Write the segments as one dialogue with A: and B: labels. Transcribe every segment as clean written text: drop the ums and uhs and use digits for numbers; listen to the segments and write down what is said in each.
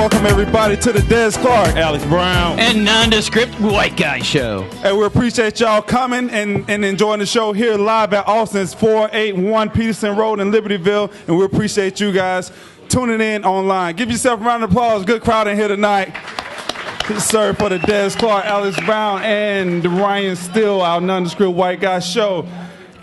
A: welcome everybody to the Des Clark, Alex Brown,
B: and Nondescript White Guy Show.
A: And we appreciate y'all coming and enjoying the show here live at Austin's 481 Peterson Rd in Libertyville. And we appreciate you guys tuning in online. Give yourself a round of applause. Good crowd in here tonight. Sir, for the Des Clark, Alex Brown, and Ryan Steele, our Nondescript White Guy Show.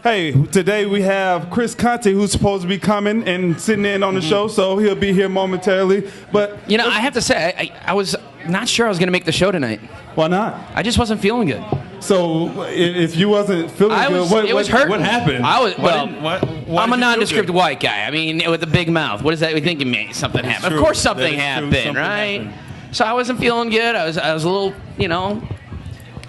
A: Hey, today we have Chris Conte, who's supposed to be coming and sitting in on the show, so he'll be here momentarily. But
B: you know, I have to say, I was not sure I was going to make the show tonight.
A: Why not?
B: I just wasn't feeling good.
A: So if you wasn't feeling good,
B: it was hurting.
C: What happened?
B: Why I'm a nondescript white guy. I mean, with a big mouth. What does that think of me? Something happened. Of course something happened, right? So I wasn't feeling good. I was a little,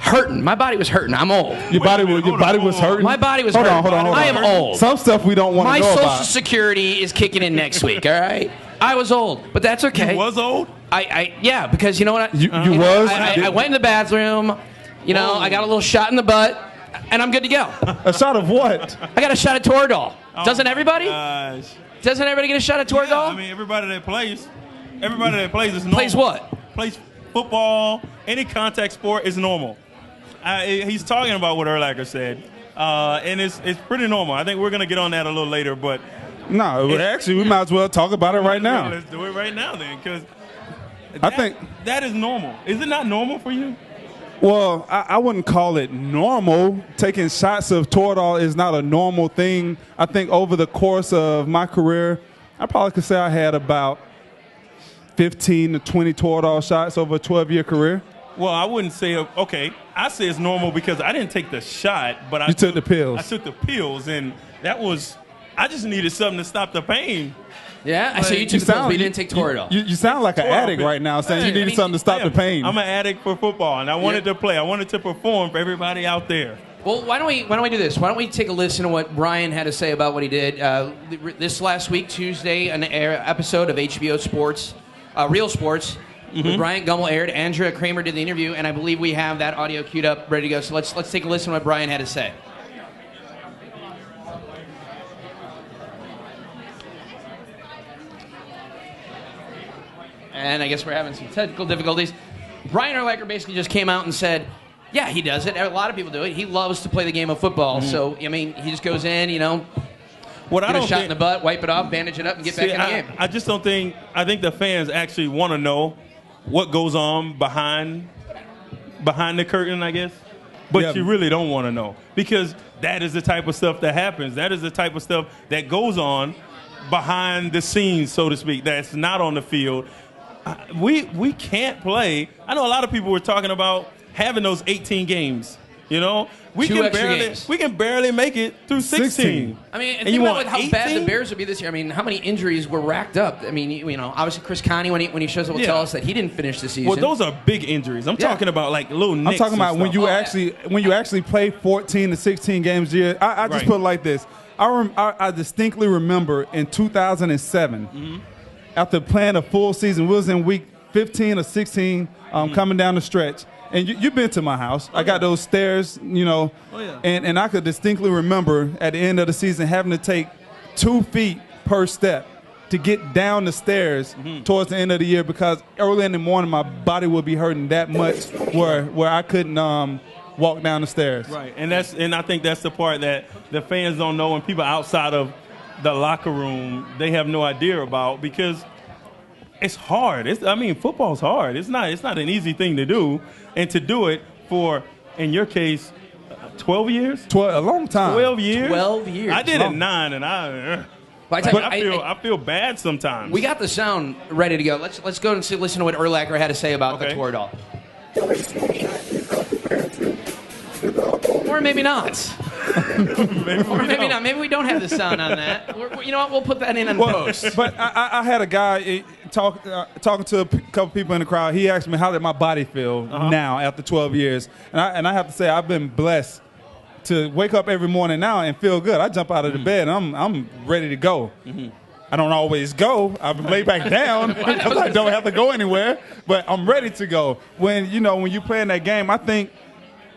B: hurting. My body was hurting. I'm old.
A: Your body was hurting?
B: My body was hurting. Hold on. I am old.
A: Some stuff we don't want to know about.
B: My Social Security is kicking in next week, all right? I was old, but that's okay.
C: You was old?
B: Yeah, because you know what? I went in the bathroom, I got a little shot in the butt, and I'm good to go.
A: A shot of what?
B: I got a shot of Toradol. Doesn't everybody?
C: Gosh.
B: Doesn't everybody get a shot of Toradol?
C: Yeah, I mean, everybody that plays is normal.
B: Plays what?
C: Plays football, any contact sport is normal. He's talking about what Urlacher said, and it's pretty normal. I think we're going to get on that a little later, but...
A: No, actually, we might as well talk about it right now.
C: Let's do it right now then, because
A: I think
C: that is normal. Is it not normal for you?
A: Well, I wouldn't call it normal. Taking shots of Toradol is not a normal thing. I think over the course of my career, I probably could say I had about 15 to 20 Toradol shots over a 12-year career.
C: Well, I wouldn't say, okay, I say it's normal because I didn't take the shot, but I
A: took the pills.
C: I took the pills, and that was, I just needed something to stop the pain.
B: Yeah, so you took the pills, but you didn't take Toradol.
A: You sound like an addict right now, saying you needed something to stop the pain.
C: I'm an addict for football, and I wanted to play. I wanted to perform for everybody out there.
B: Well, why don't we do this? Why don't we take a listen to what Brian had to say about what he did this last week, Tuesday, an episode of HBO Sports, Real Sports. Mm-hmm. Brian Gummel aired. Andrea Kramer did the interview, and I believe we have that audio queued up, ready to go. So let's take a listen to what Brian had to say. And I guess we're having some technical difficulties. Brian Urlacher basically just came out and said, yeah, he does it. A lot of people do it. He loves to play the game of football. Mm-hmm. So, I mean, he just goes in, get a shot in the butt, wipe it off, bandage it up, and get back in the game.
C: I just don't think – I think the fans actually want to know what goes on behind the curtain, I guess. But you really don't want to know, because that is the type of stuff that happens. That is the type of stuff that goes on behind the scenes, so to speak, that's not on the field. We can't play. I know a lot of people were talking about having those 18 games. We can barely make it through 16.
B: I mean, and think about how bad the Bears would be this year. I mean, how many injuries were racked up? I mean, obviously Chris Conte, when he shows up, will tell us that he didn't finish the season.
C: Well, those are big injuries. I'm talking about like little nicks.
A: I'm talking about when you actually play 14 to 16 games a year. I just put it like this. I distinctly remember in 2007, after playing a full season, we was in week 15 or 16, coming down the stretch. And you've been to my house. I got those stairs, and I could distinctly remember at the end of the season having to take 2 feet per step to get down the stairs towards the end of the year, because early in the morning my body would be hurting that much where I couldn't walk down the stairs.
C: Right, and I think that's the part that the fans don't know, and people outside of the locker room, they have no idea about, because it's hard. Football's hard. It's not an easy thing to do, and to do it for, in your case, 12 years?
A: A long time.
C: 12 years?
B: 12 years.
C: I did it 9, and I feel bad sometimes.
B: We got the sound ready to go. Let's go and listen to what Urlacher had to say about the Toradol. Or maybe not. Maybe not. Maybe we don't have the sound on that. You know what? We'll put that in post.
A: But I had a guy talking to a couple people in the crowd. He asked me, how did my body feel now after 12 years? And I have to say, I've been blessed to wake up every morning now and feel good. I jump out of the bed and I'm ready to go. Mm-hmm. I don't always go. I lay back down because I don't have to go anywhere. But I'm ready to go. When you play in that game, I think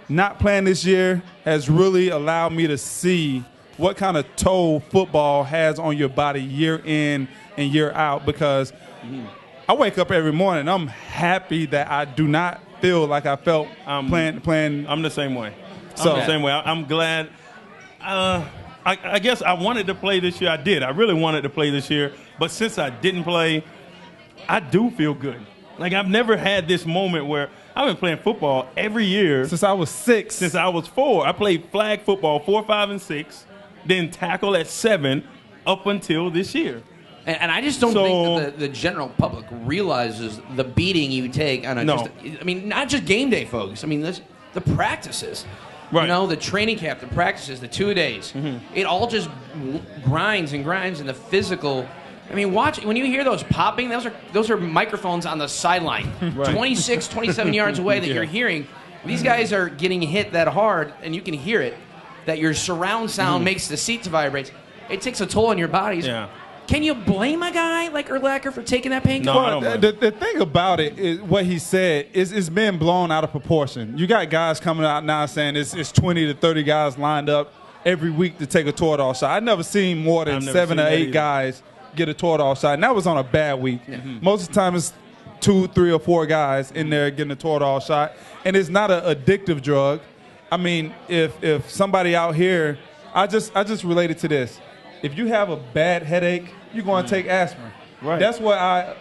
A: not playing this year has really allowed me to see what kind of toll football has on your body year in and year out, because I wake up every morning. I'm happy that I do not feel like I felt playing.
C: I'm the same way. I'm glad. I guess I wanted to play this year. I did. I really wanted to play this year. But since I didn't play, I do feel good. Like, I've never had this moment where I've been playing football every year.
A: Since I was 6.
C: Since I was 4. I played flag football 4, 5, and 6. Then tackle at 7 up until this year.
B: And I just don't think that the general public realizes the beating you take on not just game day, folks. I mean, the practices.
C: Right.
B: You know, the training camp, the practices, the 2 days. It all just grinds and grinds, and the physical. I mean, when you hear those popping, those are microphones on the sideline, right. 26, 27 yards away that you're hearing. These guys are getting hit that hard, and you can hear it, that your surround sound makes the seats vibrate. It takes a toll on your bodies. Yeah. Can you blame a guy like Urlacher for taking that pain?
C: No,
A: the thing about it is what he said is it's been blown out of proportion. You got guys coming out now saying it's 20 to 30 guys lined up every week to take a Toradol shot. I've never seen more than 7 or 8 guys get a Toradol shot, and that was on a bad week. Most of the time it's 2, 3, or 4 guys in there getting a Toradol shot, and it's not an addictive drug. I mean, if somebody out here, I just related to this. If you have a bad headache, you're going to take aspirin. Right. That's what I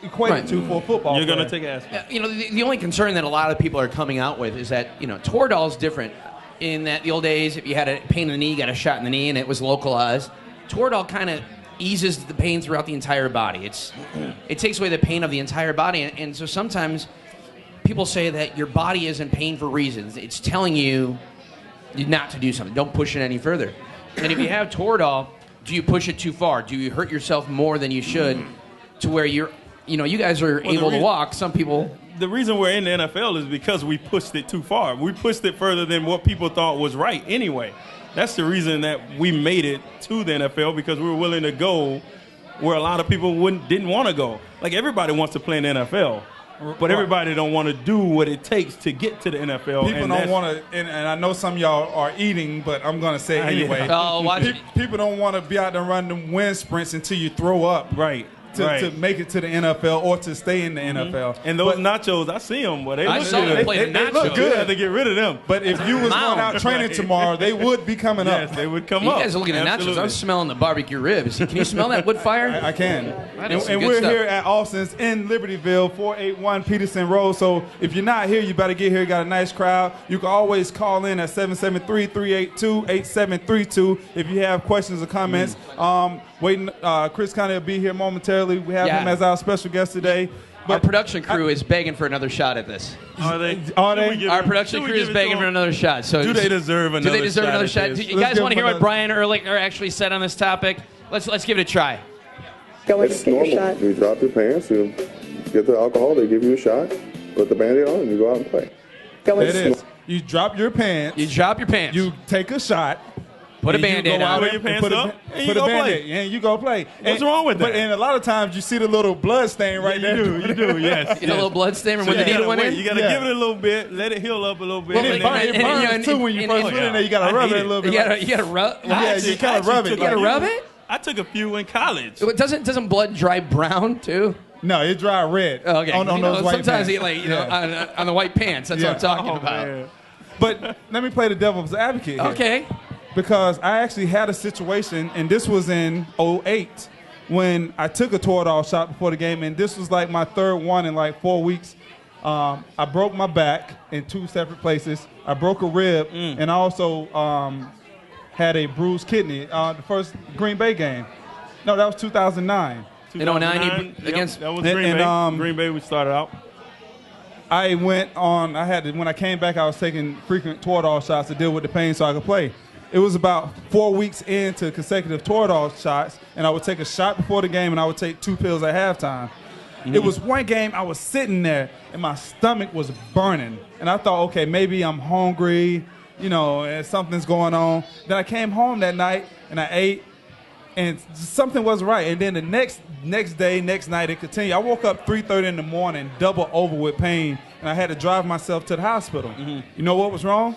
A: equate it to for football.
C: You're going to take aspirin.
B: You know, the only concern that a lot of people are coming out with is that, you know, Toradol is different. In that the old days, if you had a pain in the knee, you got a shot in the knee, and it was localized. Toradol kind of eases the pain throughout the entire body. It takes away the pain of the entire body, and so sometimes people say that your body is in pain for reasons. It's telling you not to do something. Don't push it any further. And if you have Toradol, do you push it too far? Do you hurt yourself more than you should to where you guys are able to walk? Some people.
C: The reason we're in the NFL is because we pushed it too far. We pushed it further than what people thought was right anyway. That's the reason that we made it to the NFL, because we were willing to go where a lot of people didn't want to go. Like, everybody wants to play in the NFL, but everybody don't want to do what it takes to get to the NFL.
A: People don't want to, and I know some of y'all are eating, but I'm going to say it anyway. People don't want to be out there running them wind sprints until you throw up.
C: Right.
A: To make it to the NFL or to stay in the NFL.
C: And those nachos, I see them, but they look
A: good.
C: I had to get rid of them.
A: But if you was going out training tomorrow, they would be coming up.
C: Yes, they would come up.
B: You guys are looking at nachos. I'm smelling the barbecue ribs. Can you smell that wood fire?
A: I can. And we're here at Austin's in Libertyville, 481 Peterson Rd. So if you're not here, you better get here. You got a nice crowd. You can always call in at 773-382-8732 if you have questions or comments. Chris Conte will be here momentarily. We have him as our special guest today.
B: But our production crew is begging for another shot at this.
C: Are they?
B: Our production crew is begging for another shot. So
C: do they deserve another shot?
B: Do you guys want to hear what Brian Urlacher actually said on this topic? Let's give it a try.
D: It's normal. You drop your pants, you get the alcohol, they give you a shot, put the Band-Aid on, and you go out and play.
A: It is. You drop your pants. You take a shot.
B: Put a Band-Aid on.
C: Put your pants up, and you go play.
A: And you go play.
C: What's wrong with that?
A: And a lot of times you see the little blood stain right there.
C: You do, yes.
B: You know, a little blood stain when the needle went in?
C: You got to give it a little bit, let it heal up a little bit.
A: Well, it burns too when you first put it in there. You got to rub it a little bit.
B: You got to rub?
A: Yeah, you kind of rub it.
B: You got to rub it?
C: I took a few in college.
B: Doesn't blood dry brown too?
A: No, it dry red.
B: Oh, okay.
A: On those white
B: sometimes
A: pants.
B: on the white pants. That's what I'm talking about.
C: Man.
A: But let me play the devil's advocate here.
B: Okay.
A: Because I actually had a situation, and this was in 2008, when I took a Toradol shot before the game, and this was like my third one in like 4 weeks. I broke my back in 2 separate places. I broke a rib, and I also had a bruised kidney. The first Green Bay game. No, that was 2009.
B: In 2009 against...
C: That was Green Bay. Green Bay we started out.
A: When I came back, I was taking frequent Toradol shots to deal with the pain so I could play. It was about 4 weeks into consecutive Toradol shots, and I would take a shot before the game, and I would take 2 pills at halftime. It was one game I was sitting there, and my stomach was burning. And I thought, okay, maybe I'm hungry, and something's going on. Then I came home that night, and I ate, and something wasn't right. And then the next night, it continued. I woke up 3:30 in the morning, double over with pain, and I had to drive myself to the hospital. You know what was wrong?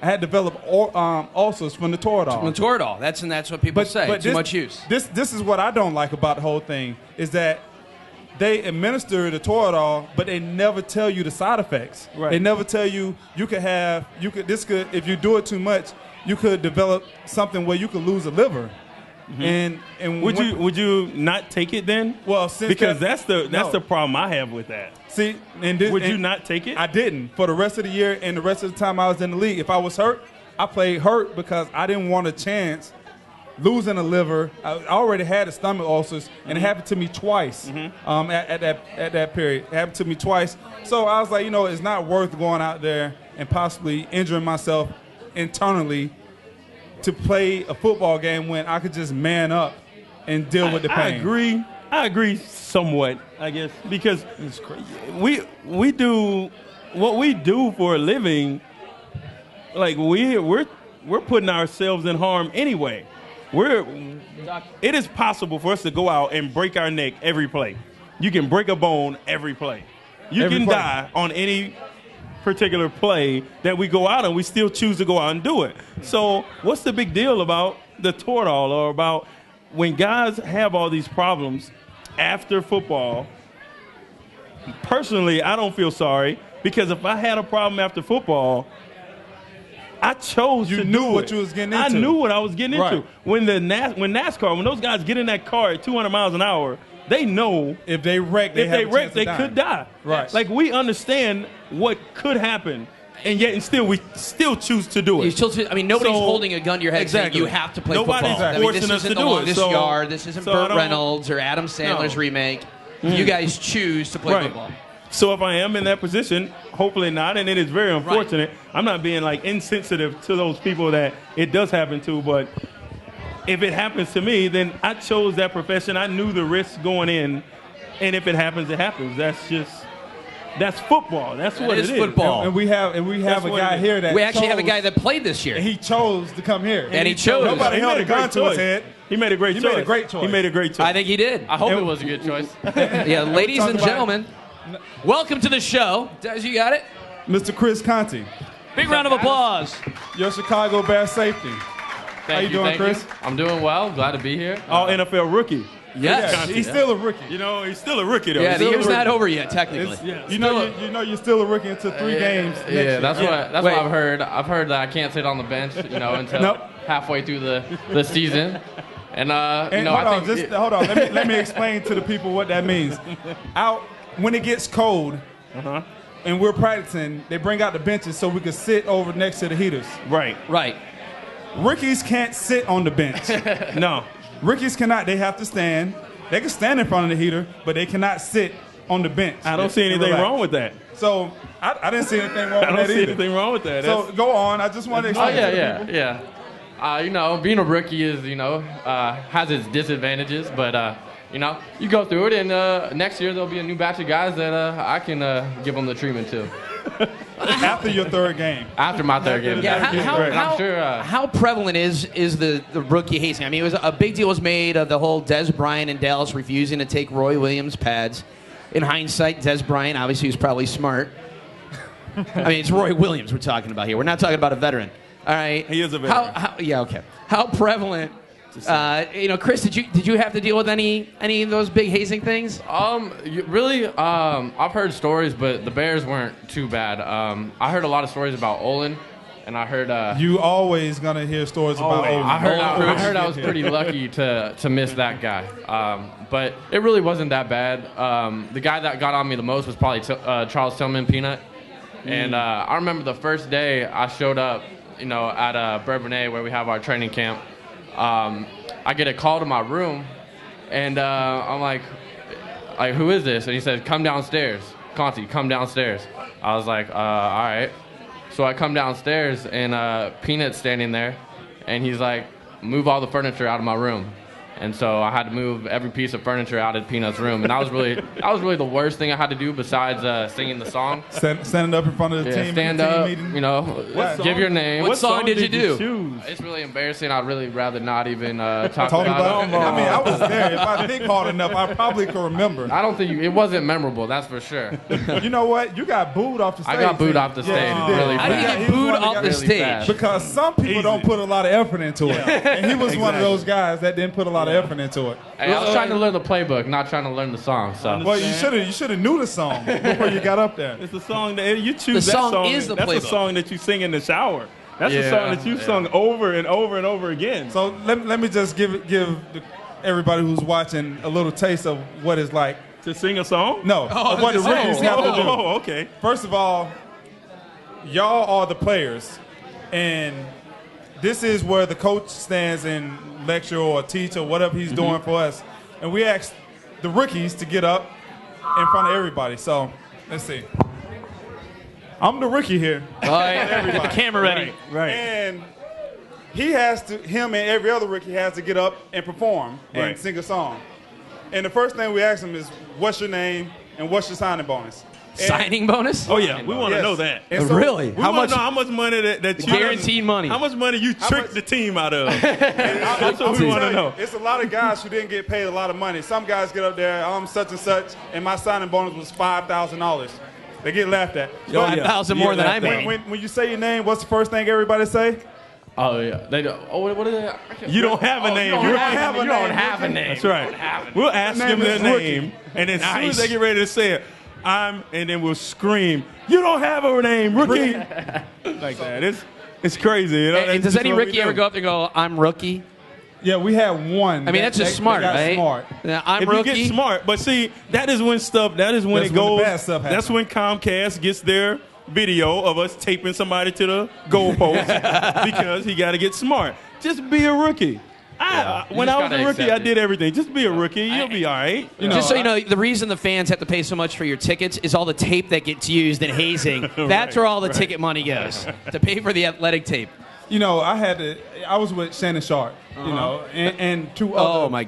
A: I had developed ulcers from the Toradol.
B: From the Toradol. That's what people say. Too much use.
A: This is what I don't like about the whole thing, is that they administer the Toradol, but they never tell you the side effects.
C: Right.
A: They never tell you if you do it too much, you could develop something where you could lose a liver. Mm-hmm. And
C: would you not take it then?
A: Well,
C: that's the problem I have with that.
A: See, would
C: you not take it?
A: I didn't for the rest of the year and the rest of the time I was in the league. If I was hurt, I played hurt because I didn't want a chance losing a liver. I already had the stomach ulcers, and it happened to me twice. At that period, it happened to me twice. So I was like, it's not worth going out there and possibly injuring myself internally to play a football game when I could just man up and deal with the pain.
C: I agree somewhat, I guess, because we do what we do for a living. Like we're putting ourselves in harm anyway. It is possible for us to go out and break our neck every play. You can break a bone every play. You can die on any particular play that we go out and we still choose to go out and do it. So what's the big deal about the Toradol or about when guys have all these problems after football? Personally, I don't feel sorry because if I had a problem after football, I chose to do it.
A: You knew what you was getting into.
C: I knew what I was getting into. When NASCAR, when those guys get in that car at 200 miles an hour, they know
A: if they wreck, they
C: could die.
A: Right.
C: Like we understand what could happen, and yet we still choose to do it.
B: Nobody's holding a gun to your head saying you have to play football.
C: Nobody's forcing us to do it.
B: This yard. This isn't Burt Reynolds or Adam Sandler's remake. You guys choose to play football.
C: So if I am in that position, hopefully not, and it is very unfortunate. I'm not being insensitive to those people that it does happen to, but if it happens to me, then I chose that profession. I knew the risks going in, and if it happens, it happens. That's football. That's what it is.
B: Football.
A: And we have a guy here that
B: we actually have a guy that played this year.
A: And he chose to come here.
B: And he chose.
A: Nobody held a gun to his head.
C: He made a great choice. He made a great choice.
B: I think he did.
E: I hope it was a good choice.
B: Yeah, ladies and gentlemen, welcome to the show. Des, you got it?
A: Mr. Chris Conte.
E: Big round of applause.
A: Your Chicago Bears safety. How you doing, Chris?
E: I'm doing well. Glad to be here.
C: All NFL rookie.
B: Yes.
A: He's still a rookie.
C: He's still a rookie, though.
B: Yeah, the year's not over yet, technically.
A: You're still a rookie until 3 games.
E: Yeah, that's what I've heard. I've heard that I can't sit on the bench, until halfway through the season. And
A: hold on. Let me explain to the people what that means. Out when it gets cold, and we're practicing, they bring out the benches so we can sit over next to the heaters.
C: Right.
A: Rookies can't sit on the bench.
C: No.
A: Rookies cannot. They have to stand. They can stand in front of the heater, but they cannot sit on the bench.
C: I don't see anything wrong with that.
A: So I didn't see anything wrong with that either.
C: I don't see anything wrong with that.
A: So go on. I just want to explain.
E: Yeah. Being a rookie is, has its disadvantages, but you go through it, and next year there'll be a new batch of guys that I can give them the treatment to.
A: After your third game.
E: After my third game.
B: Yeah, how prevalent is the rookie hazing? I mean, it was a big deal was made of the whole Des Bryant and Dallas refusing to take Roy Williams pads. In hindsight, Des Bryant obviously was probably smart. I mean, it's Roy Williams we're talking about here. We're not talking about a veteran. All right.
C: He is a veteran.
B: Okay. How prevalent? Chris, did you have to deal with any of those big hazing things?
E: I've heard stories, but the Bears weren't too bad. I heard a lot of stories about Olin, and I heard
A: you always gonna hear stories about Olin.
E: I heard I was pretty lucky to miss that guy, but it really wasn't that bad. The guy that got on me the most was probably Charles Tillman Peanut, and I remember the first day I showed up, at Birdman where we have our training camp. I get a call to my room, and I'm like, who is this? And he said, come downstairs. Conte, come downstairs. I was like, all right. So I come downstairs, and Peanut's standing there, and he's like, move all the furniture out of my room. And so I had to move every piece of furniture out of Peanut's room, and that was really the worst thing I had to do besides singing the song.
A: Standing up in front of the team.
E: Stand up,
A: meeting.
E: Give your name.
B: What song did you do?
E: It's really embarrassing. I'd really rather not even talk about it.
A: I mean, I was there. If I think hard enough, I probably could remember.
E: I don't think it wasn't memorable. That's for sure.
A: You know what? You got booed off the stage.
E: I got booed off the stage. Really
B: How did you get booed off the stage?
A: Because some people don't put a lot of effort into it, and he was one of those guys that didn't put a lot of of effort into it.
E: Hey, I was trying to learn the playbook, not trying to learn the song. So.
A: Well, you should have knew the song before you got up there.
C: It's the song that you choose.
B: The
C: that
B: song
C: song
B: is the
C: That's
B: playbook.
C: a song that you sing in the shower. That's a song that you've sung over and over and over again.
A: So let me just give everybody who's watching a little taste of what it's like
C: to sing a song?
A: No, of what the rookies have to do.
C: Oh, okay.
A: First of all, y'all are the players, and this is where the coach stands and lecture or teach or whatever he's doing for us. And we asked the rookies to get up in front of everybody. So let's see. I'm the rookie here.
B: All right, get the camera ready.
C: Right.
A: And him and every other rookie has to get up and perform and sing a song. And the first thing we ask them is, what's your name and what's your signing bonus?
B: Signing bonus?
C: Oh, yeah. We want to know that.
A: And so
B: really?
C: We want to know how much money that you
B: guaranteed money.
C: How much money you tricked the team out of. That's what we want to know.
A: It's a lot of guys who didn't get paid a lot of money. Some guys get up there, I'm such and such, and my signing bonus was $5,000. They get laughed at.
B: 5,000 more than I made.
A: When you say your name, what's the first thing everybody say?
E: Oh, yeah. They do. Oh, what are they?
C: You don't have a name.
E: You don't have a name.
C: That's right. We'll ask them their name, and as soon as they get ready to say it, and then we'll scream, you don't have a name, rookie. Like that. It's crazy. You know?
B: Does any rookie ever go up and go, I'm rookie?
A: Yeah, we had one.
B: I mean, that's just smart, right?
A: Smart.
B: Yeah, I'm
C: if
B: rookie.
C: you get smart, but see, that is when it goes.
A: The bad stuff happens.
C: That's when Comcast gets their video of us taping somebody to the goalpost because he got to get smart. Just be a rookie. When I was a rookie, I did everything. Just be a rookie. You'll be all right.
B: Just so you know, the reason the fans have to pay so much for your tickets is all the tape that gets used in hazing. That's where all the ticket money goes, to pay for the athletic tape.
A: You know, I was with Shannon Sharp, you know, and two other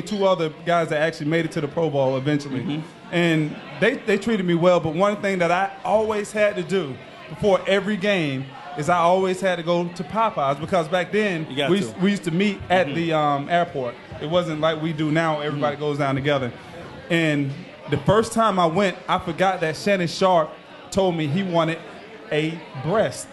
A: two other guys that actually made it to the Pro Bowl eventually. And they treated me well, but one thing that I always had to do before every game is I always had to go to Popeyes, because back then we used to meet at the airport. It wasn't like we do now, everybody goes down together. And the first time I went, I forgot that Shannon Sharp told me he wanted a breast.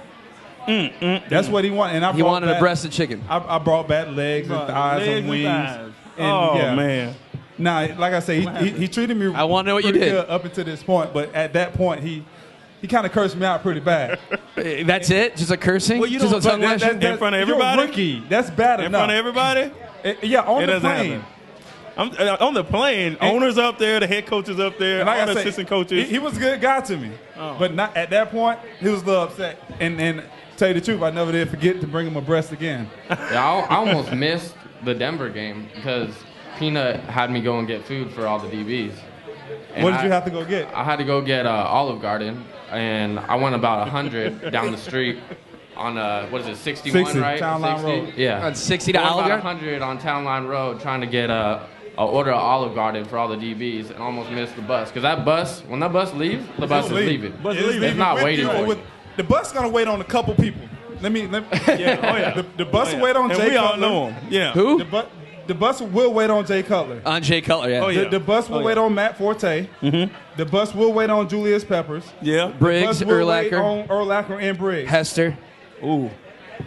A: That's what he wanted. And
B: he wanted a breast of chicken.
A: I brought back legs and thighs and wings.
C: Man.
A: Nah, like I say, he treated me.
B: I want to know what you did
A: up until this point, but at that point he kind of cursed me out pretty bad.
B: That's it? Just a cursing?
C: Well, you
B: just
C: don't
B: a tongue lashing?
C: in front of everybody.
A: You're a rookie. That's bad enough.
C: In front of everybody?
A: Yeah, on the plane.
C: On the plane, owners up there, the head coaches up there, and all the assistant coaches.
A: He was a good guy to me, but not at that point. He was a little upset. And tell you the truth, I never did forget to bring him a breast again.
E: Yeah, I almost missed the Denver game because Peanut had me go and get food for all the DBs. And
A: what did you have to go get?
E: I had to go get Olive Garden, and I went about 100 down the street on 61,
A: 60,
E: right?
A: Town Line Road.
E: Yeah.
B: On 60 to Olive Garden?
E: 100 on Town Line Road, trying to get an order of Olive Garden for all the DBs, and almost missed the bus. Because when that bus leaves, the bus is leaving. It's not waiting for you.
A: The bus gonna wait on a couple people. Let me The bus will wait on Jay Cutler.
C: We all know him. Yeah.
B: Who?
A: The bus will wait on Jay Cutler.
B: On Jay Cutler, yeah.
C: Oh, yeah.
A: The bus will wait on Matt Forte. The bus will wait on Julius Peppers.
C: Yeah.
B: Briggs,
A: The bus will wait
B: Urlacher,
A: on Urlacher and Briggs.
B: Hester.
C: Ooh.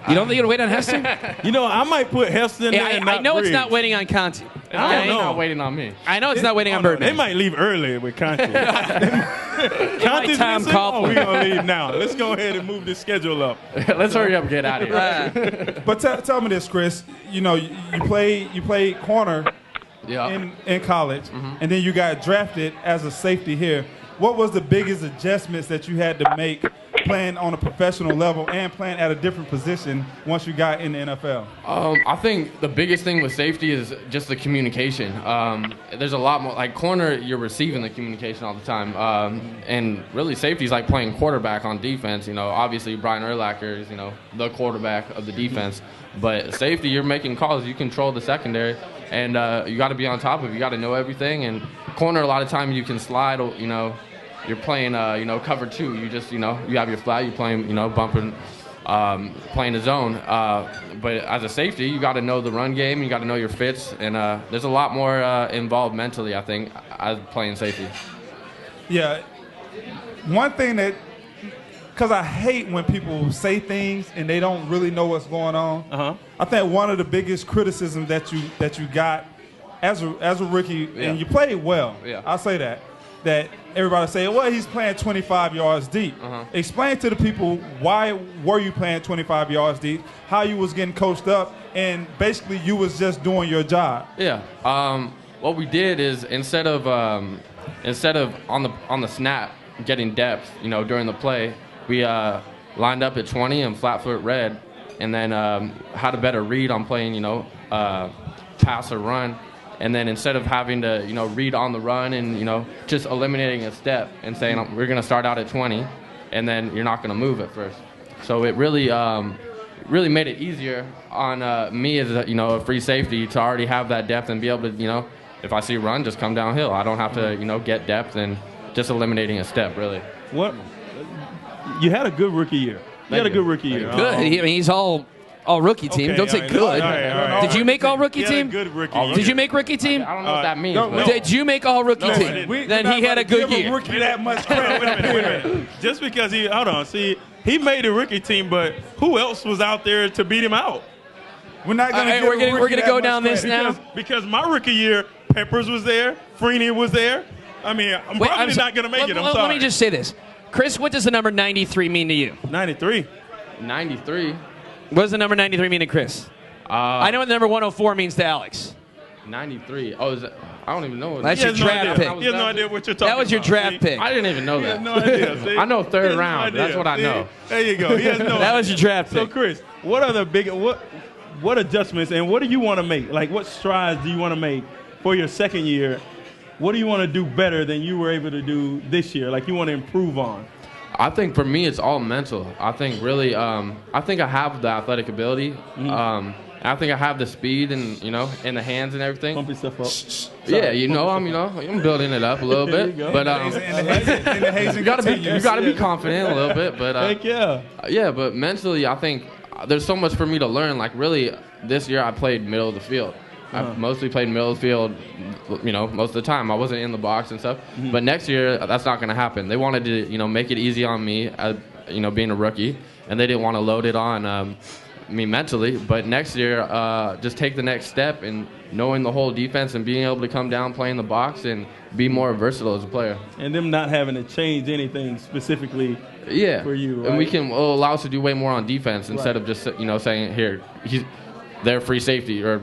B: You don't think it'll wait on Hester?
C: I might put Hester in there and
B: I know
C: Briggs.
B: it's not waiting on Conte.
E: It's not waiting on me.
B: I know it's not waiting on Birdman.
C: They might leave early with Conte. Conte's
B: Tom
C: missing?
B: Coughlin.
C: We're going to leave now. Let's go ahead and move this schedule up.
E: Let's hurry up and get out of here.
A: But tell me this, Chris. You played corner in college, and then you got drafted as a safety here. What was the biggest adjustments that you had to make playing on a professional level and playing at a different position once you got in the NFL?
E: I think the biggest thing with safety is just the communication. There's a lot more, like corner, you're receiving the communication all the time. And really safety is like playing quarterback on defense. Obviously Brian Urlacher is, the quarterback of the defense. But safety, you're making calls. You control the secondary. And you got to be on top of it. You got to know everything. And corner, a lot of times you can slide, you're playing, cover two. You just, you have your flag, you're playing, bumping, playing the zone. But as a safety, you got to know the run game, you got to know your fits, and there's a lot more involved mentally, I think, as playing safety.
A: Yeah. One thing that because I hate when people say things and they don't really know what's going on. I think one of the biggest criticisms that you got as a rookie, and you played well. I'll say that everybody say, well, he's playing 25 yards deep. Explain to the people why were you playing 25 yards deep, how you was getting coached up, and basically you was just doing your job.
E: What we did is instead of on the snap getting depth, during the play, we lined up at 20 and flat foot red, and then had a better read on playing, pass or run. And then instead of having to, read on the run and, just eliminating a step and saying we're going to start out at 20, and then you're not going to move at first. So it really made it easier on me as a free safety to already have that depth and be able to, if I see run, just come downhill. I don't have to, get depth and just eliminating a step, really.
C: What? You had a good rookie year. You had a good rookie year.
B: Good. I mean, he's all rookie team. Don't say good.
C: All right.
B: Did you make all rookie team?
C: Good rookie year.
B: Did you make rookie team?
E: I don't know what that means.
B: Did you make all rookie team? Then he had a good year.
A: Rookie that much credit.
C: Wait a minute. Just because he made the rookie team, but who else was out there to beat him out?
A: We're not going to
B: we're gonna go down this now.
C: Because my rookie year, Peppers was there, Freeney was there. I mean, I'm probably not going to make it. I'm sorry.
B: Let me just say this. Chris, what does the number 93 mean to you?
C: 93.
E: 93.
B: What does the number 93 mean to Chris? I know what the number 104 means to Alex.
E: 93. Oh, is that, I don't even know.
B: That's your draft pick.
C: He has no idea what you're talking about.
B: That was your draft pick.
E: I didn't even know that.
C: He has no idea. See?
E: I know third round.
C: No
E: That's what I know.
C: There you go. He has no
B: That was your draft pick.
C: So, Chris, what are the big what adjustments and what do you want to make? Like, what strides do you want to make for your second year? What do you want to do better than you were able to do this year? Like, you want to improve on?
E: I think for me, it's all mental. I think really, I think I have the athletic ability. I think I have the speed and in the hands and everything.
C: Pump yourself up.
E: Yeah, I'm building it up a little bit. But you gotta be confident a little bit. But
C: heck yeah.
E: Yeah, but mentally, I think there's so much for me to learn. Like really, this year I played middle of the field. I mostly played middle of the field, most of the time. I wasn't in the box and stuff. But next year, that's not going to happen. They wanted to, make it easy on me, being a rookie, and they didn't want to load it on me mentally. But next year, just take the next step in knowing the whole defense and being able to come down, play in the box, and be more versatile as a player.
C: And them not having to change anything specifically for you, right?
E: And will allow us to do way more on defense instead of just, saying, here, they're free safety, or,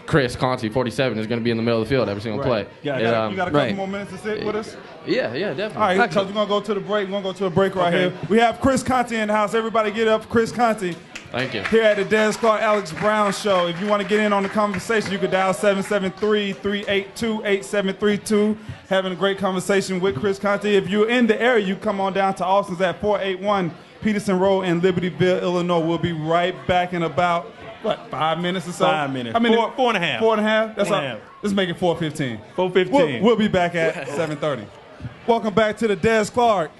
E: Chris Conte, 47, is going to be in the middle of the field every single play.
A: You got a couple more minutes to sit with us?
E: Yeah, definitely.
A: All right, so we're going to go to the break. We're going to go to a break right here. We have Chris Conte in the house. Everybody get up for Chris Conte.
E: Thank you.
A: Here at the Des Clark Alex Brown Show. If you want to get in on the conversation, you could dial 773-382-8732. Having a great conversation with Chris Conte. If you're in the area, you come on down to Austin's at 481 Peterson Road in Libertyville, Illinois. We'll be right back in about 5 minutes or so?
C: 5 minutes.
A: I mean,
C: 4.5.
A: 4.5? That's
C: 4.5.
A: Let's make it 4:15.
C: 4:15.
A: We'll be back at 7:30. Welcome back to the Des Clark.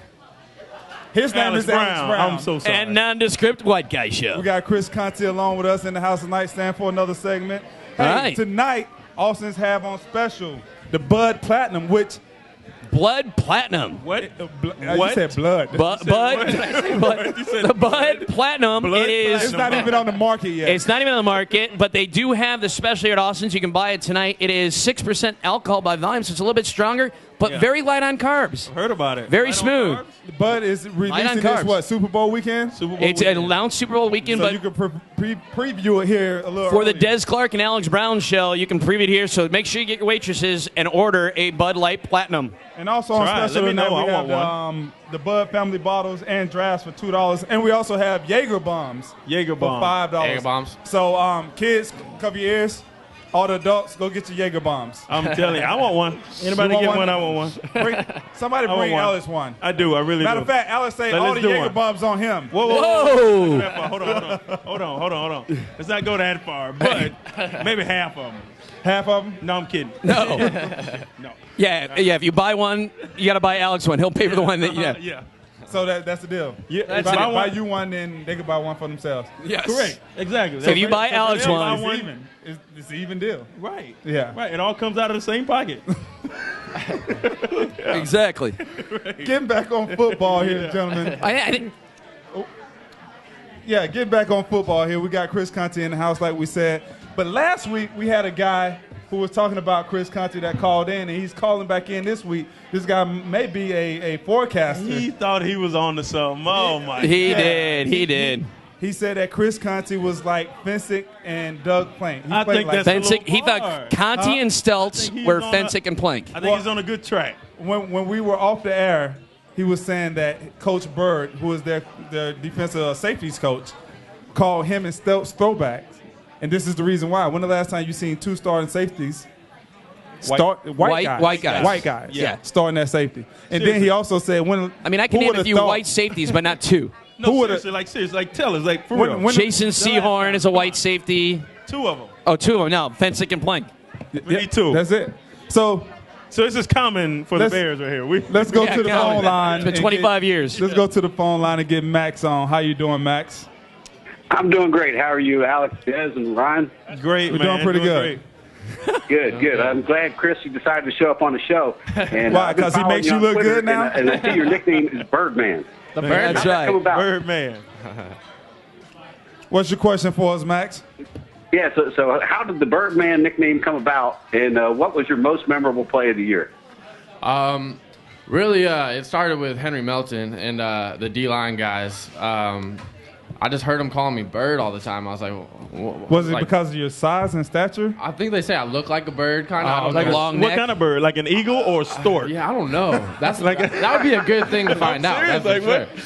A: His name is Alex Brown.
C: I'm so sorry.
B: And Nondescript White Guy Show.
A: We got Chris Conte along with us in the house tonight, stand for another segment. Hey,
B: right.
A: Tonight, Austin's have on special the Bud Platinum, which
B: Blood Platinum.
C: What?
A: You said blood.
B: The Bud Platinum.
A: It's not even on the market yet.
B: It's not even on the market, but they do have the special here at Austin's. You can buy it tonight. It is 6% alcohol by volume, so it's a little bit stronger, but very light on carbs.
C: Heard about it.
B: Very smooth.
A: Bud is releasing this, Super Bowl weekend?
B: It's an announced Super Bowl weekend,
A: so
B: but
A: you can preview it here a little
B: for
A: earlier.
B: the Des Clark and Alex Brown show, you can preview it here, so make sure you get your waitresses and order a Bud Light Platinum.
A: And also on special tonight, we have the Bud family bottles and drafts for $2. And we also have Jaeger bombs for $5.
E: Jaeger bombs.
A: So kids, cover your ears. All the adults, go get your Jaeger bombs.
C: I'm telling you, I want one. Anybody get one? I want one.
A: Somebody bring Alice one.
C: I do. I really do.
A: Matter of fact, Alice say all the Jaeger bombs on him.
C: Whoa. Hold on. Let's not go that far, but maybe half of them.
A: Half of them?
C: No, I'm kidding.
B: No.
C: No.
B: Yeah. If you buy one, you got to buy Alex one. He'll pay for the one that.
C: Yeah.
A: So that's the deal.
C: Yeah,
A: if I buy you one, then they can buy one for themselves.
B: Yes.
C: Correct. Exactly.
B: So if you buy Alex one,
A: it's even. It's an even deal.
C: Right.
A: Yeah.
C: Right. It all comes out of the same pocket.
B: Exactly.
A: Getting back on football here, gentlemen. get back on football here. We got Chris Conte in the house, like we said. But last week, we had a guy who was talking about Chris Conte that called in, and he's calling back in this week. This guy may be a forecaster.
C: He thought he was on to something. Oh, my God.
B: He did.
A: He said that Chris Conte was like Fensick and Doug Plank.
C: I think
A: like
C: that's
B: Fensick. He thought Conte and Stelz were Fensick and Plank.
C: I think he's on a good track.
A: When we were off the air, he was saying that Coach Bird, who is their defensive safeties coach, called him and Stelz throwbacks. And this is the reason why. When the last time you seen two starting safeties? White guys.
B: Yeah.
A: Starting that safety. And then he also said
B: I can name a few white safeties, but not two.
C: No, seriously, tell us, for real.
B: Jason Sehorn is a white safety.
C: Two of them.
B: Oh, two of them. No, Fensick and Plank.
C: We need two.
A: That's it. So
C: this is common for the Bears right here.
A: Let's go to the phone line.
B: It's been 25 years.
A: Let's go to the phone line and get Max on. How you doing, Max?
F: I'm doing great. How are you, Alex, Des, and Ryan?
C: Great,
A: We're doing pretty good.
F: Good. I'm glad, Chris, you decided to show up on the show. And,
A: why? Because he makes you look
F: Twitter,
A: good now?
F: And I see your nickname is Birdman.
B: The Birdman. That's right.
C: Birdman.
A: What's your question for us, Max?
F: Yeah, so how did the Birdman nickname come about, and what was your most memorable play of the year?
E: Really, it started with Henry Melton and the D-line guys. I just heard them calling me Bird all the time. I was like,
A: was it because of your size and stature?
E: I think they say I look like a bird, kind of.
B: Like long neck?
C: What kind of bird? Like an eagle or a stork?
E: Yeah, I don't know. That's that would be a good thing to find out. That's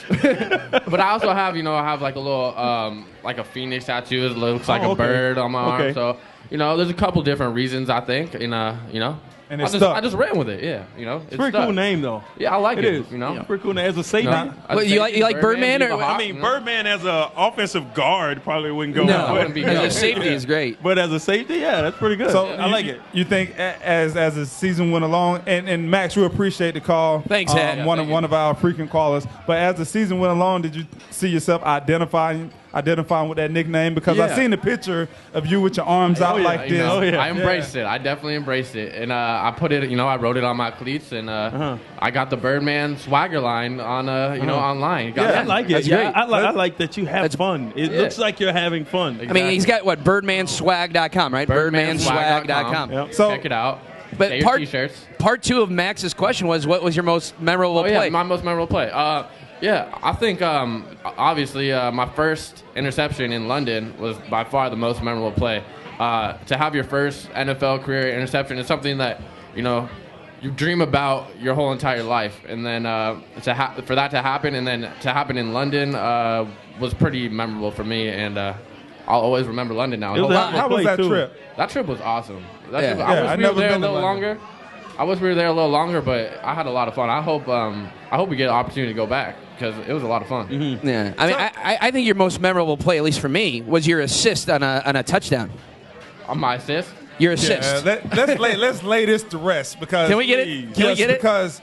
E: for sure. But I also have, I have like a little, like a phoenix tattoo. It looks like a bird on my arm. So, there's a couple different reasons I think,
A: And
E: I just ran with it, yeah.
C: It's a pretty cool name, though.
E: Yeah, I like it.
C: It is. Pretty cool name. As a safety.
B: You like Birdman?
C: Birdman as an offensive guard probably wouldn't go.
B: No, as a safety is great.
C: But as a safety, yeah, that's pretty good.
A: So
C: I like it.
A: You think as the season went along, and Max, we appreciate the call.
B: Thanks, Ed.
A: One of our frequent callers. But as the season went along, did you see yourself identifying with that nickname? Because I seen the picture of you with your arms out like this.
E: I embraced it. I definitely embraced it. And I put it, I wrote it on my cleats, and I got the Birdman swagger line on, online.
C: I like it.
B: That's
C: great.
B: great.
C: I like that you have fun. It looks like you're having fun.
B: Exactly. He's got birdmanswag.com, right? Birdmanswag.com.
E: Yep. So check it out.
B: But part two of Max's question was, what was your most memorable play?
E: My most memorable play. I think obviously my first interception in London was by far the most memorable play. To have your first NFL career interception is something that you dream about your whole entire life, and then for that to happen, and then to happen in London was pretty memorable for me, and I'll always remember London now.
A: How was that trip?
E: That trip was awesome.
A: I wish we were there a little longer.
E: I wish we were there a little longer, but I had a lot of fun. I hope we get an opportunity to go back because it was a lot of fun.
B: Mm-hmm. Yeah, I think your most memorable play, at least for me, was your assist on a touchdown.
E: On my assist?
B: Your assist.
A: Let's lay this to rest because
B: can we get it? Can we get it?
A: Because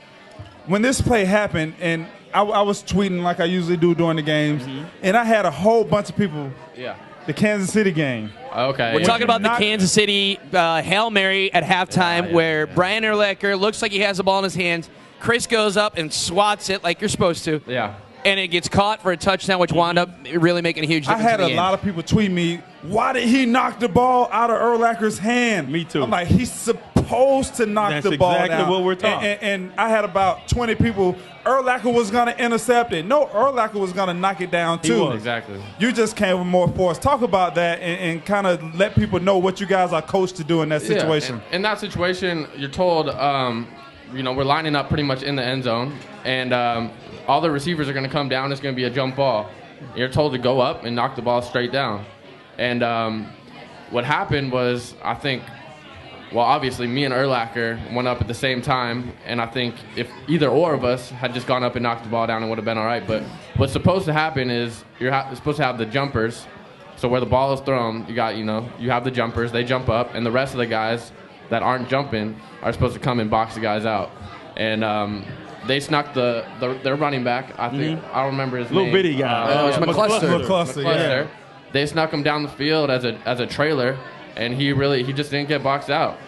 A: when this play happened, and I was tweeting like I usually do during the games, and I had a whole bunch of people.
E: Yeah.
A: The Kansas City game.
E: Okay.
B: We're talking about the Kansas City Hail Mary at halftime where Brian Urlacher looks like he has the ball in his hands. Chris goes up and swats it like you're supposed to.
E: Yeah.
B: And it gets caught for a touchdown, which wound up really making a huge difference.
A: I had a lot of people tweet me, why did he knock the ball out of Urlacher's hand?
C: Me too.
A: I'm like, he's supposed to knock the ball down.
C: That's exactly what we're talking.
A: And I had about 20 people, Urlacher was going to intercept it. No, Urlacher was going to knock it down too.
E: He was. Exactly.
A: You just came with more force. Talk about that and kind of let people know what you guys are coached to do in that situation.
E: Yeah, in that situation, you're told, we're lining up pretty much in the end zone, and all the receivers are going to come down. It's going to be a jump ball. You're told to go up and knock the ball straight down. And what happened was, I think, obviously me and Urlacher went up at the same time, and I think if either or of us had just gone up and knocked the ball down, it would have been all right. But what's supposed to happen is you're supposed to have the jumpers. So where the ball is thrown, you have the jumpers. They jump up, and the rest of the guys that aren't jumping are supposed to come and box the guys out. And they snuck their running back. I think I don't remember his name.
C: Little bitty guy.
B: It was
A: McCluster. Yeah.
E: They snuck him down the field as a trailer, and he just didn't get boxed out.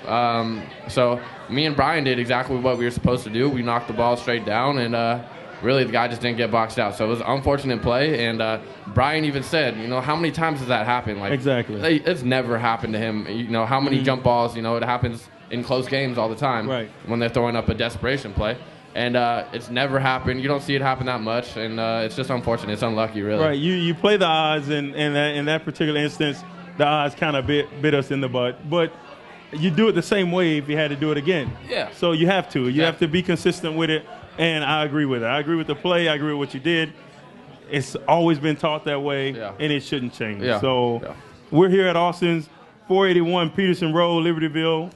E: So me and Brian did exactly what we were supposed to do. We knocked the ball straight down, and really the guy just didn't get boxed out. So it was an unfortunate play. And Brian even said, how many times has that happened? Like,
C: exactly.
E: It's never happened to him. How many jump balls, it happens in close games all the time when they're throwing up a desperation play. And it's never happened. You don't see it happen that much. And it's just unfortunate. It's unlucky, really.
C: Right. You play the odds, and in that particular instance, the odds kind of bit us in the butt. But you do it the same way if you had to do it again.
E: Yeah.
C: So you have to. You have to be consistent with it, and I agree with it. I agree with the play. I agree with what you did. It's always been taught that way, and it shouldn't change.
E: Yeah.
C: So we're here at Austin's 481 Peterson Road, Libertyville.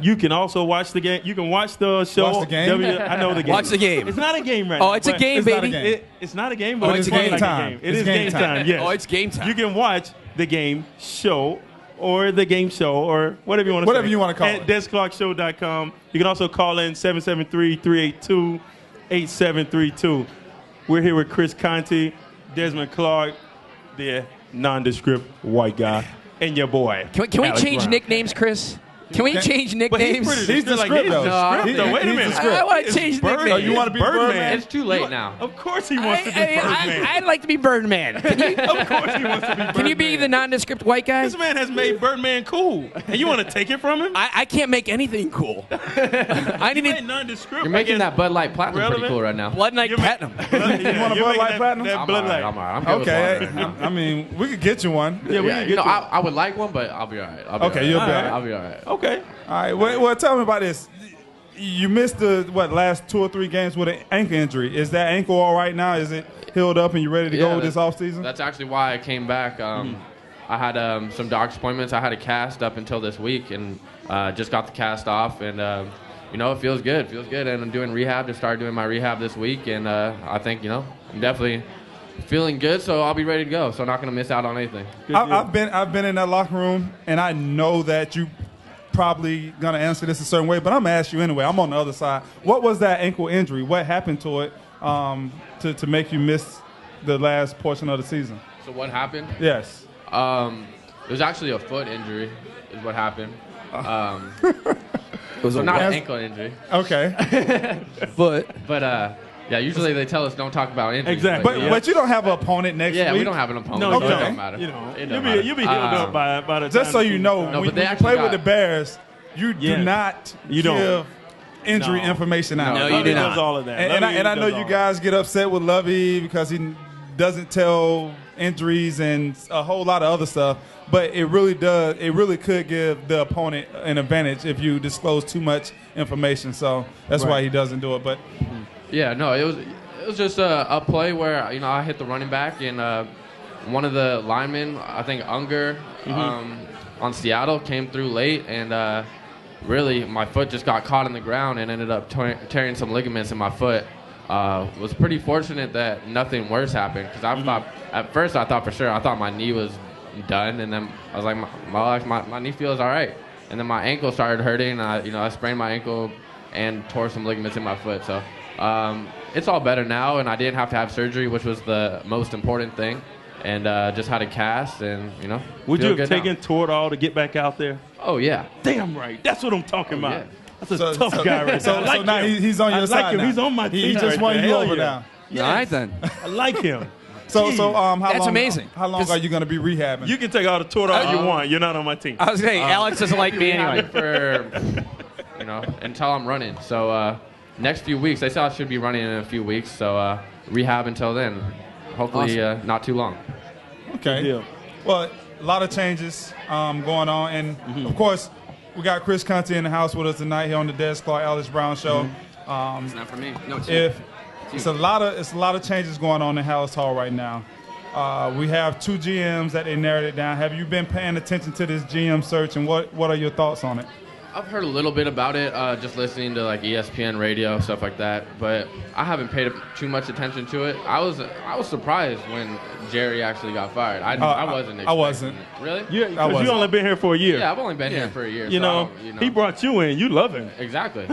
C: You can also watch the game. You can watch the show.
A: Watch the game?
C: I know the game.
B: Watch the game.
C: It's not a game right now.
B: Oh, it's a game, baby.
C: It's not a game, but
A: it's
C: it's
A: game
C: like
A: time.
C: a game. It is game time, yes.
B: Oh, it's game time.
C: You can watch the game show or the game show or whatever you want to say.
A: Whatever you want to call
C: at
A: it.
C: DesClarkShow.com. You can also call in 773-382-8732. We're here with Chris Conte, Desmond Clark, the nondescript white guy, and your boy.
B: Can we
C: Alex
B: change
C: Brown.
B: nicknames, Chris? Can we change
C: But he's
B: nicknames?
C: pretty
A: He's the
C: like,
A: script,
C: he's
A: though.
C: the script, though. Wait a
A: He's the
C: minute.
A: script.
B: I want to
C: It's
B: change
C: Birdman.
B: nicknames.
A: You want to be Birdman?
E: It's too late now.
C: Of course he wants to be Birdman.
B: I'd like to be Birdman.
C: Of course he wants to be Birdman.
B: Can you be the nondescript white guy?
C: This man has made Birdman cool, and you want to take it from him?
B: I can't make anything cool. I
C: You
B: need
C: made nondescript.
E: You're making
C: I
E: that Bud Light Platinum pretty
C: relevant?
E: cool right now.
B: Blood Knight Platinum.
A: You want a Bud Light Platinum?
C: That
E: I'm
C: Blood
E: all
C: Light.
E: right. I'm good
A: Okay.
E: with water.
A: I mean, we could get you one.
C: Yeah, we can get
E: I would like one, but I'll be all right.
A: Okay, you'll be all right.
E: I'll be all right.
C: Okay.
A: All right. Well, tell me about this. You missed the last 2 or 3 games with an ankle injury. Is that ankle all right now? Is it healed up and you ready to go this offseason?
E: That's actually why I came back. I had some doctor's appointments. I had a cast up until this week, and just got the cast off, and it feels good. Feels good, and I'm doing rehab. Just started doing my rehab this week, and I think I'm definitely feeling good. So I'll be ready to go. So I'm not gonna miss out on anything.
A: I've been in that locker room, and I know that you probably gonna answer this a certain way, but I'm gonna ask you anyway. I'm on the other side. What was that ankle injury? What happened to it to make you miss the last portion of the season?
E: So what happened?
A: Yes.
E: It was actually a foot injury, is what happened. It was not an ankle injury.
A: Okay.
B: But
E: Yeah, usually they tell us don't talk about injuries.
C: Exactly.
A: But you don't have an opponent next week.
E: Yeah, we don't have an opponent.
C: No,
E: so
C: you
E: it
C: don't.
E: don't matter.
C: You know,
E: It don't matter.
C: you'll be healed up by the time.
A: Just so you know,
E: No,
A: when
E: but they
A: you
E: actually
A: play with
E: got-
A: the Bears, you do not
C: You don't.
A: give injury
C: No.
A: information out.
B: No, you
C: Lovey
B: do
C: does
B: not.
C: all of that.
A: And
C: Lovey
A: I know
C: does
A: you
C: all
A: guys get upset with Lovey because he doesn't tell injuries and a whole lot of other stuff, but it really could give the opponent an advantage if you disclose too much information. So that's why he doesn't do it. But
E: Yeah, no, it was just a play where I hit the running back, and one of the linemen, I think Unger, on Seattle, came through late, and really my foot just got caught in the ground and ended up tearing some ligaments in my foot. Was pretty fortunate that nothing worse happened, because I thought at first I thought my knee was done, and then I was like my knee feels all right, and then my ankle started hurting, and I sprained my ankle and tore some ligaments in my foot. So it's all better now, and I didn't have to have surgery, which was the most important thing, and just had a cast, and
C: Would
E: feel
C: you have
E: good
C: taken
E: now.
C: Toradol to get back out there?
E: Oh yeah.
C: Damn right. That's what I'm talking about.
E: yeah.
C: That's a tough guy right
A: so,
C: there. I like
A: so now
C: him.
A: he's on your
C: I
A: side
C: like him.
A: now.
C: He's on my team.
A: He just
C: right
A: won
C: there.
A: you
C: Hell
A: over
C: yeah.
A: now.
B: all right then.
C: I like him.
A: So how
B: That's
A: long?
B: amazing.
A: How long are you going to be rehabbing?
C: You can take all the Toradol you want. You're not on my team.
B: I was saying Alex doesn't like me anyway.
E: For until I'm running. So next few weeks, they said I should be running in a few weeks. So rehab until then. Hopefully not too long.
A: Okay.
C: Yeah.
A: Well, a lot of changes going on, and of course, we got Chris Conte in the house with us tonight here on the Des Clark Alex Brown Show.
B: It's not for me. No, it's
A: It's a lot of changes going on in Hallis Hall right now. We have 2 GMs that they narrowed it down. Have you been paying attention to this GM search, and what are your thoughts on it?
E: I've heard a little bit about it, just listening to like ESPN radio, stuff like that. But I haven't paid too much attention to it. I was surprised when Jerry actually got fired. I wasn't.
A: I wasn't.
E: Really?
C: Yeah,
A: I
C: because
A: wasn't.
C: you only been here for a year.
E: Yeah, I've only been here for a year.
C: You
E: so
C: know,
E: I don't-
C: he brought you in. You love him.
E: exactly.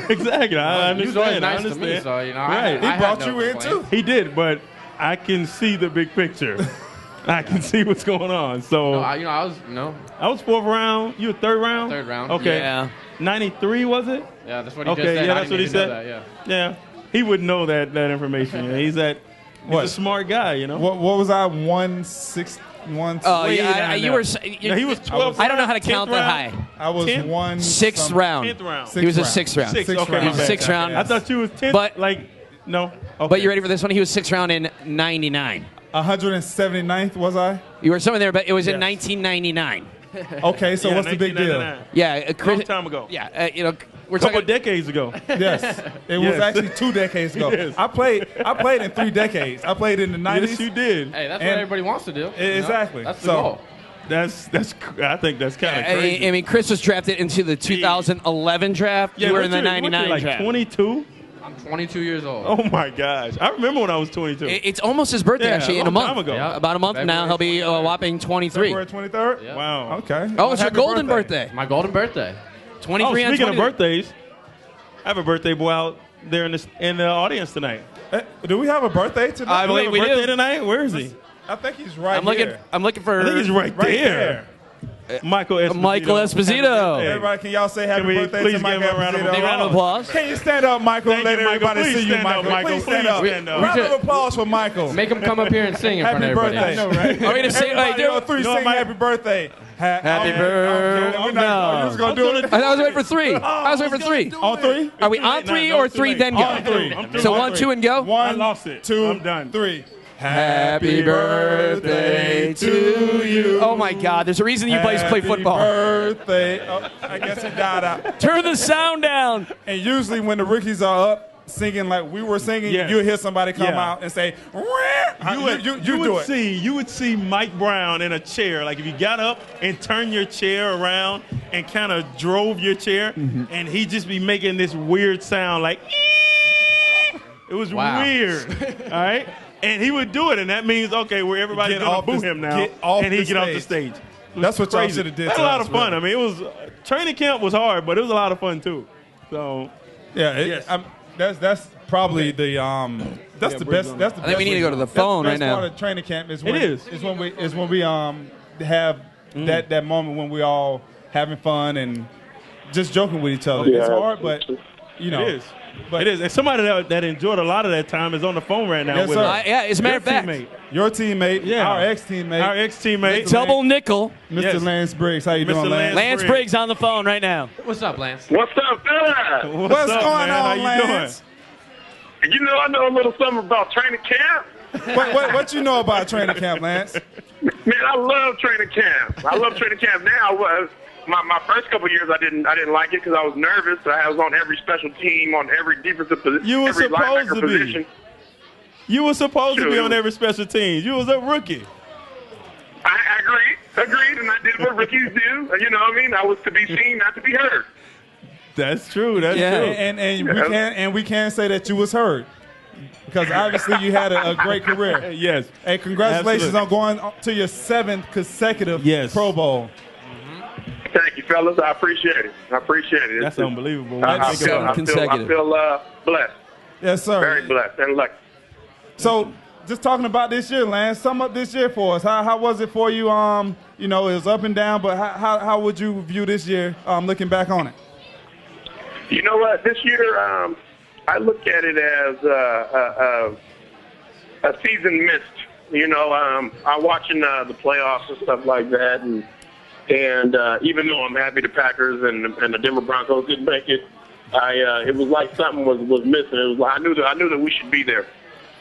C: Exactly. I
E: He was always
C: understand.
E: nice
C: I understand.
E: to me, so
C: Right.
A: He
E: I had
A: brought
E: no
A: you in
E: complaints.
A: too.
C: He did, but I can see the big picture. I can see what's going on. So
E: No, I was
C: I was 4th round. You were 3rd round.
E: 3rd round.
C: Okay.
B: Yeah.
C: 93 was it?
E: Yeah, that's what he
C: Okay,
E: just said.
C: yeah,
E: I
C: that's
E: didn't
C: what he
E: even know
C: said.
E: that, yeah.
C: Yeah. he would know that information. He's a smart guy, you know.
A: What was I? 1-6.
B: Oh yeah, you were.
C: He was 12.
B: I don't know how to count that high.
A: I was
B: 6th round.
C: 10th round.
B: He was a 6th round.
C: Okay,
B: he was a 6th round.
C: I thought you was 10th.
B: But
C: no. Okay.
B: But you ready for this one? He was 6th round in '99.
A: 179th was I?
B: You were somewhere there, but it was in 1999.
A: Okay, so what's the big deal?
B: Yeah,
C: long time ago.
B: Yeah, we're
C: couple
B: talking
C: decades ago.
A: Yes, it was actually 2 decades ago.
C: Yes.
A: I played in 3 decades. I played in the 90s.
C: Yes, you did.
E: Hey, that's what everybody wants to do.
A: Exactly.
E: That's the goal.
C: That's. I think that's kind of crazy.
B: I mean, Chris was drafted into the 2011 draft. You were in the '99 draft.
C: 22.
E: I'm 22 years old.
C: Oh my gosh! I remember when I was 22.
B: It's almost his birthday, actually, in a month.
C: Time ago.
E: Yeah.
B: About a month from now, he'll be a whopping 23.
A: February 23rd?
E: Yeah.
C: Wow.
A: Okay.
B: Oh, it's your
A: Happy
B: golden birthday.
E: My golden birthday.
B: 23 on
C: Speaking of
B: 20.
C: birthdays, I have a birthday boy out there in the audience tonight.
A: Do we have a birthday tonight?
B: I believe we
C: birthday
B: do.
C: tonight? Where is he?
A: I think he's right
B: I'm
A: here.
B: looking for.
C: I think he's right there. Michael Esposito.
B: Michael Esposito.
C: Hey.
A: Everybody, can y'all say happy
C: Can we
A: birthday
C: please
A: to Michael
C: give him a round of
A: Esposito?
B: Big round of applause.
A: Can you stand up, Michael,
C: Thank
A: and let
C: you, Michael.
A: everybody
C: Please
A: see you,
C: stand up,
A: Michael?
C: Michael.
A: Please stand up.
C: Please stand up.
A: Round of applause for Michael.
E: Make him come up here and sing in front
A: Happy
E: of everybody.
A: birthday.
C: I know, right?
B: Are we gonna say?
A: Everybody
B: Wait,
A: on 3
C: No,
A: sing
C: Mike.
A: happy birthday.
B: Happy birthday.
A: We're not just going to do it.
B: I was waiting for 3. I was waiting for 3.
A: On 3?
B: Are we on 3 or 3 then go?
A: On 3.
B: So 1, 2, and go.
A: 1,
C: I lost it.
A: 2,
C: I'm done.
A: 3.
B: Happy birthday to you. Oh my God! There's a reason you play football.
A: Happy birthday. Oh, I guess he died out.
B: Turn the sound down.
A: And usually when the rookies are up singing like we were singing,
C: Yes.
A: you'll hear somebody come
C: Yeah.
A: out and say,
C: You would see Mike Brown in a chair. Like if you got up and turned your chair around and kind of drove your chair, and he'd just be making this weird sound like, it was weird. All right? And he would do it, and that means, okay, where everybody's going to boo him now, and he'd get off the stage.
A: That's what y'all
C: Crazy.
A: should have did.
C: That's a lot of fun. I mean, it was training camp was hard, but it was a lot of fun too. So
A: that's probably the that's the best. That's the
B: I think we need to go to the phone right now.
A: Part of training camp is when
C: It
A: when we have that moment when we all having fun and just joking with each other.
D: Yeah.
A: It's hard, but you know
C: it is.
A: But
C: it is. And somebody that enjoyed a lot of that time is on the phone right now
A: Yes,
C: with
A: sir.
C: us.
B: Yeah, as a matter of fact,
C: Teammate.
A: your teammate,
C: Yeah.
A: our ex-teammate,
C: Our ex-teammate.
B: double nickel.
A: Mr.
C: Yes.
A: Lance Briggs. How you
C: Mr.
A: doing, Lance?
B: Lance Briggs on the phone right now.
E: What's up, Lance?
F: What's up, fella?
A: What's
C: up,
A: going
C: man? How
A: on,
C: you
A: Lance?
F: You know, I know a little something about training camp.
A: What you know about training camp, Lance?
F: Man, I love training camp. I love training camp now. My first couple of years, I didn't like it because I was nervous. I was on every special team, on every defensive position,
C: You were
F: every
C: supposed
F: linebacker
C: to be.
F: position.
C: You were supposed to be
F: Sure.
C: on every special teams. You was a rookie.
F: I agreed, and I did what rookies do. You know what I mean? I was to be seen, not to be heard.
C: That's true. That's
B: Yeah.
C: true.
A: And we can say that you was heard because obviously you had a great career.
C: Yes.
A: Hey, congratulations
C: Absolutely.
A: on going to your 7th consecutive
C: Yes.
A: Pro Bowl.
F: Thank you, fellas. I appreciate it.
C: That's unbelievable.
F: I
C: Think about it.
F: feel blessed,
A: Yes, sir.
F: very blessed, and lucky.
A: So, just talking about this year, Lance, sum up this year for us. How was it for you? You know, it was up and down, but how would you view this year looking back on it?
F: You know what? This year, I look at it as a season missed. You know, I'm watching the playoffs and stuff like that, and even though I'm happy the Packers and the Denver Broncos didn't make it, it was like something was missing. It was like I knew that we should be there.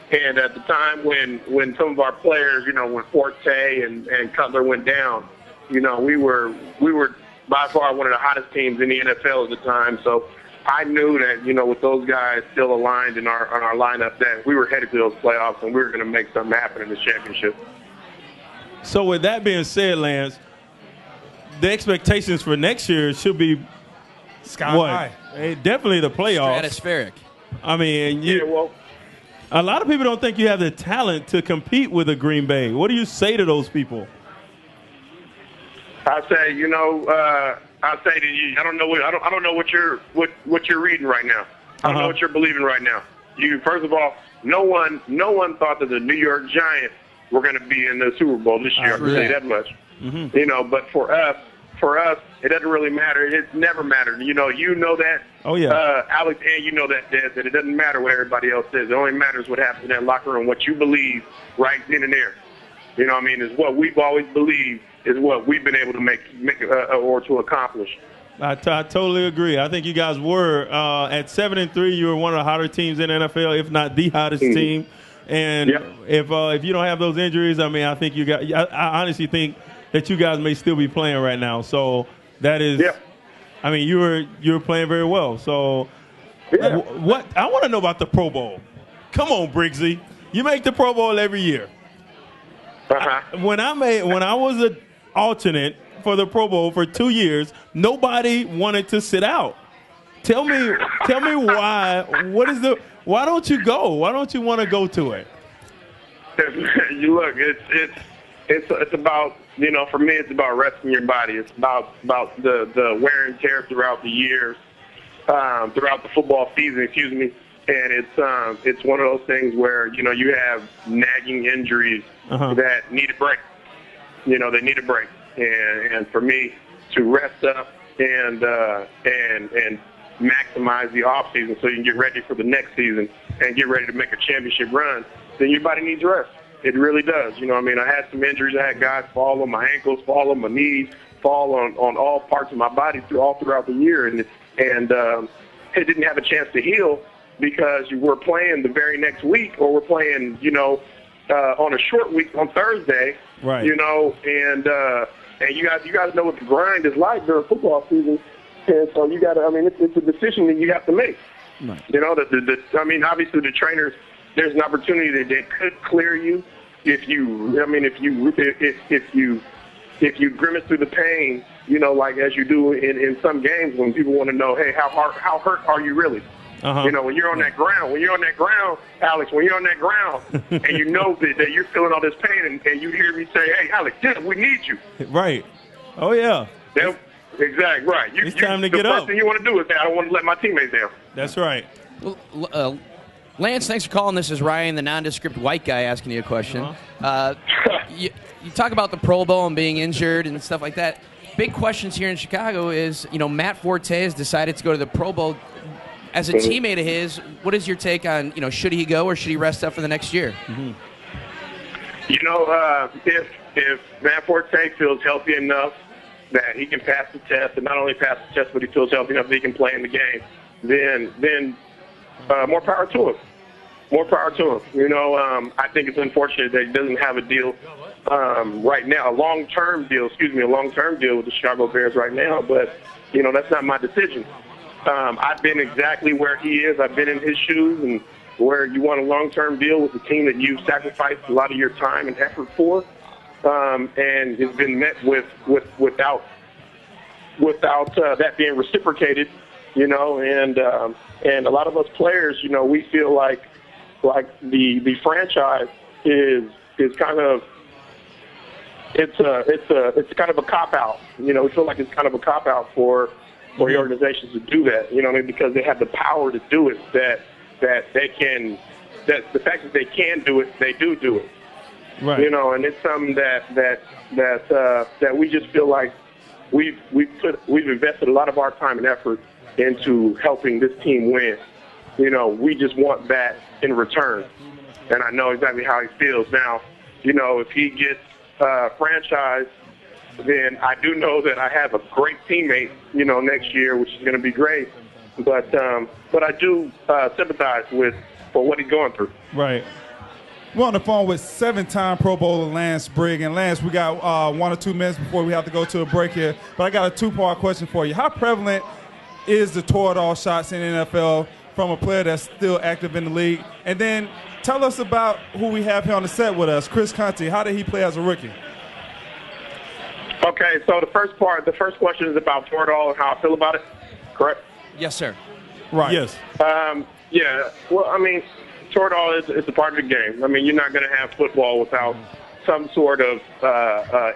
F: And at the time when some of our players, you know, when Forte and Cutler went down, you know, we were by far one of the hottest teams in the NFL at the time. So I knew that, you know, with those guys still aligned in our lineup, that we were headed to those playoffs and we were going to make something happen in the championship.
C: So with that being said, Lance, the expectations for next year should be
A: Sky high.
C: Definitely the playoffs.
B: Stratospheric.
C: I mean,
F: Well,
C: a lot of people don't think you have the talent to compete with a Green Bay. What do you say to those people?
F: I say, you know, I say to you, I don't know what you're reading right now. I don't know what you're believing right now. First of all, no one thought that the New York Giants were going to be in the Super Bowl this year. I can say that much. You know, but for us, for us, it doesn't really matter. It's never mattered. You know that.
C: Oh, yeah.
F: Alex, and you know that, Des, that it doesn't matter what everybody else says. It only matters what happens in that locker room, what you believe right then and there. You know what I mean? Is what we've always believed is what we've been able to make or to accomplish.
C: I totally agree. I think you guys were at 7-3. You were one of the hotter teams in the NFL, if not the hottest team. And if you don't have those injuries, I mean, I think I honestly think that you guys may still be playing right now. So that is, I mean, you were playing very well. So what I want to know about the Pro Bowl. Come on, Briggsy, you make the Pro Bowl every year. When I was an alternate for the Pro Bowl for 2 years, nobody wanted to sit out. Tell me why. Why don't you go? Why don't you want to go to it?
F: You look, it's about, you know, for me, it's about resting your body. It's about the wear and tear throughout the years, throughout the football season, excuse me. And it's one of those things where, you know, you have nagging injuries that need a break. You know, they need a break. And for me to rest up and maximize the off season so you can get ready for the next season and get ready to make a championship run, then your body needs rest. It really does. You know what I mean? I had some injuries. I had guys fall on my ankles, fall on my knees, fall on all parts of my body throughout the year. And it didn't have a chance to heal because you were playing the very next week, or we're playing, you know, on a short week on Thursday,
C: right?
F: You know, and you guys know what the grind is like during football season, and so you got to. I mean, it's a decision that you have to make. Right. You know, I mean, obviously the trainers, there's an opportunity that they could clear you if you grimace through the pain, you know, like as you do in some games when people want to know, hey, how hurt are you really? You know, when you're on that ground, Alex, when you're on that ground and you know that you're feeling all this pain and you hear me say, hey, Alex, we need you.
C: Right. Oh, yeah.
F: Exactly, right.
C: It's time to get up.
F: The first thing you want to do is that I don't want to let my teammates down.
C: That's right.
B: Well, Lance, thanks for calling. This is Ryan, the nondescript white guy, asking you a question. You talk about the Pro Bowl and being injured and stuff like that. Big questions here in Chicago is, you know, Matt Forte has decided to go to the Pro Bowl. As a teammate of his, what is your take on, you know, should he go or should he rest up for the next year?
F: You know, if Matt Forte feels healthy enough that he can pass the test, and not only pass the test, but he feels healthy enough that he can play in the game, then more power to him. More power to him. You know, I think it's unfortunate that he doesn't have a deal right now, a long-term deal with the Chicago Bears right now, but, you know, that's not my decision. I've been exactly where he is. I've been in his shoes, and where you want a long-term deal with a team that you've sacrificed a lot of your time and effort for, and it's been met without that being reciprocated, you know. And a lot of us players, you know, we feel like the franchise is kind of it's kind of a cop-out. You know, we feel like it's kind of a cop-out for the organizations to do that, you know what I mean? Because they have the power to do it, that they can, that the fact that they can do it, they do it. Right. You know, and it's something that we just feel like we've invested a lot of our time and effort into helping this team win. You know, we just want that in return. And I know exactly how he feels. Now, you know, if he gets franchised, then I do know that I have a great teammate, you know, next year, which is going to be great. But I do sympathize for what he's going through.
A: Right. We're on the phone with 7-time Pro Bowler Lance Briggs. And Lance, we got 1 or 2 minutes before we have to go to a break here. But I got a 2-part question for you. How prevalent is the toward-all shots in the NFL from a player that's still active in the league? And then tell us about who we have here on the set with us, Chris Conte. How did he play as a rookie?
F: Okay, so the first question is about toward-all and how I feel about it, correct?
B: Yes, sir.
A: Right.
C: Yes.
F: Yeah, well, I mean, toward-all is a part of the game. I mean, you're not going to have football without some sort of strong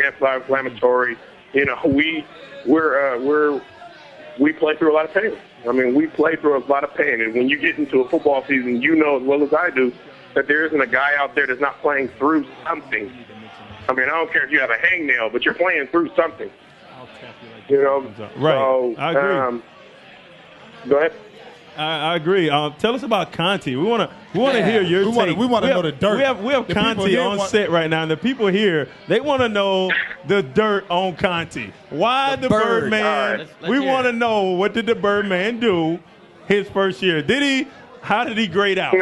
F: anti-inflammatory. You know, we play through a lot of pain. I mean, we play through a lot of pain. And when you get into a football season, you know as well as I do that there isn't a guy out there that's not playing through something. I mean, I don't care if you have a hangnail, but you're playing through something. You know?
C: Right.
F: So,
C: I agree.
F: Go ahead.
C: I agree. Tell us about Conte. We want to hear your take.
A: We want to know the dirt.
C: We have Conte on set right now, and the people here, they want to know the dirt on Conte. Why the Birdman?
F: Right.
C: We want to know, what did the Birdman do his first year? How did he grade out?
F: All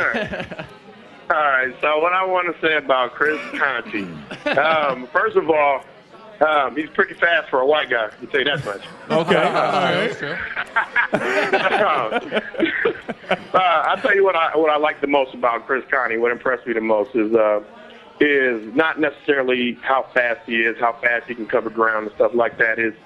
F: right. So what I want to say about Chris Conte, first of all, he's pretty fast for a white guy. I can tell you that much.
C: Okay. All
F: right. I'll tell you what I like the most about Chris Conte. What impressed me the most is not necessarily how fast he is, how fast he can cover ground and stuff like that. It's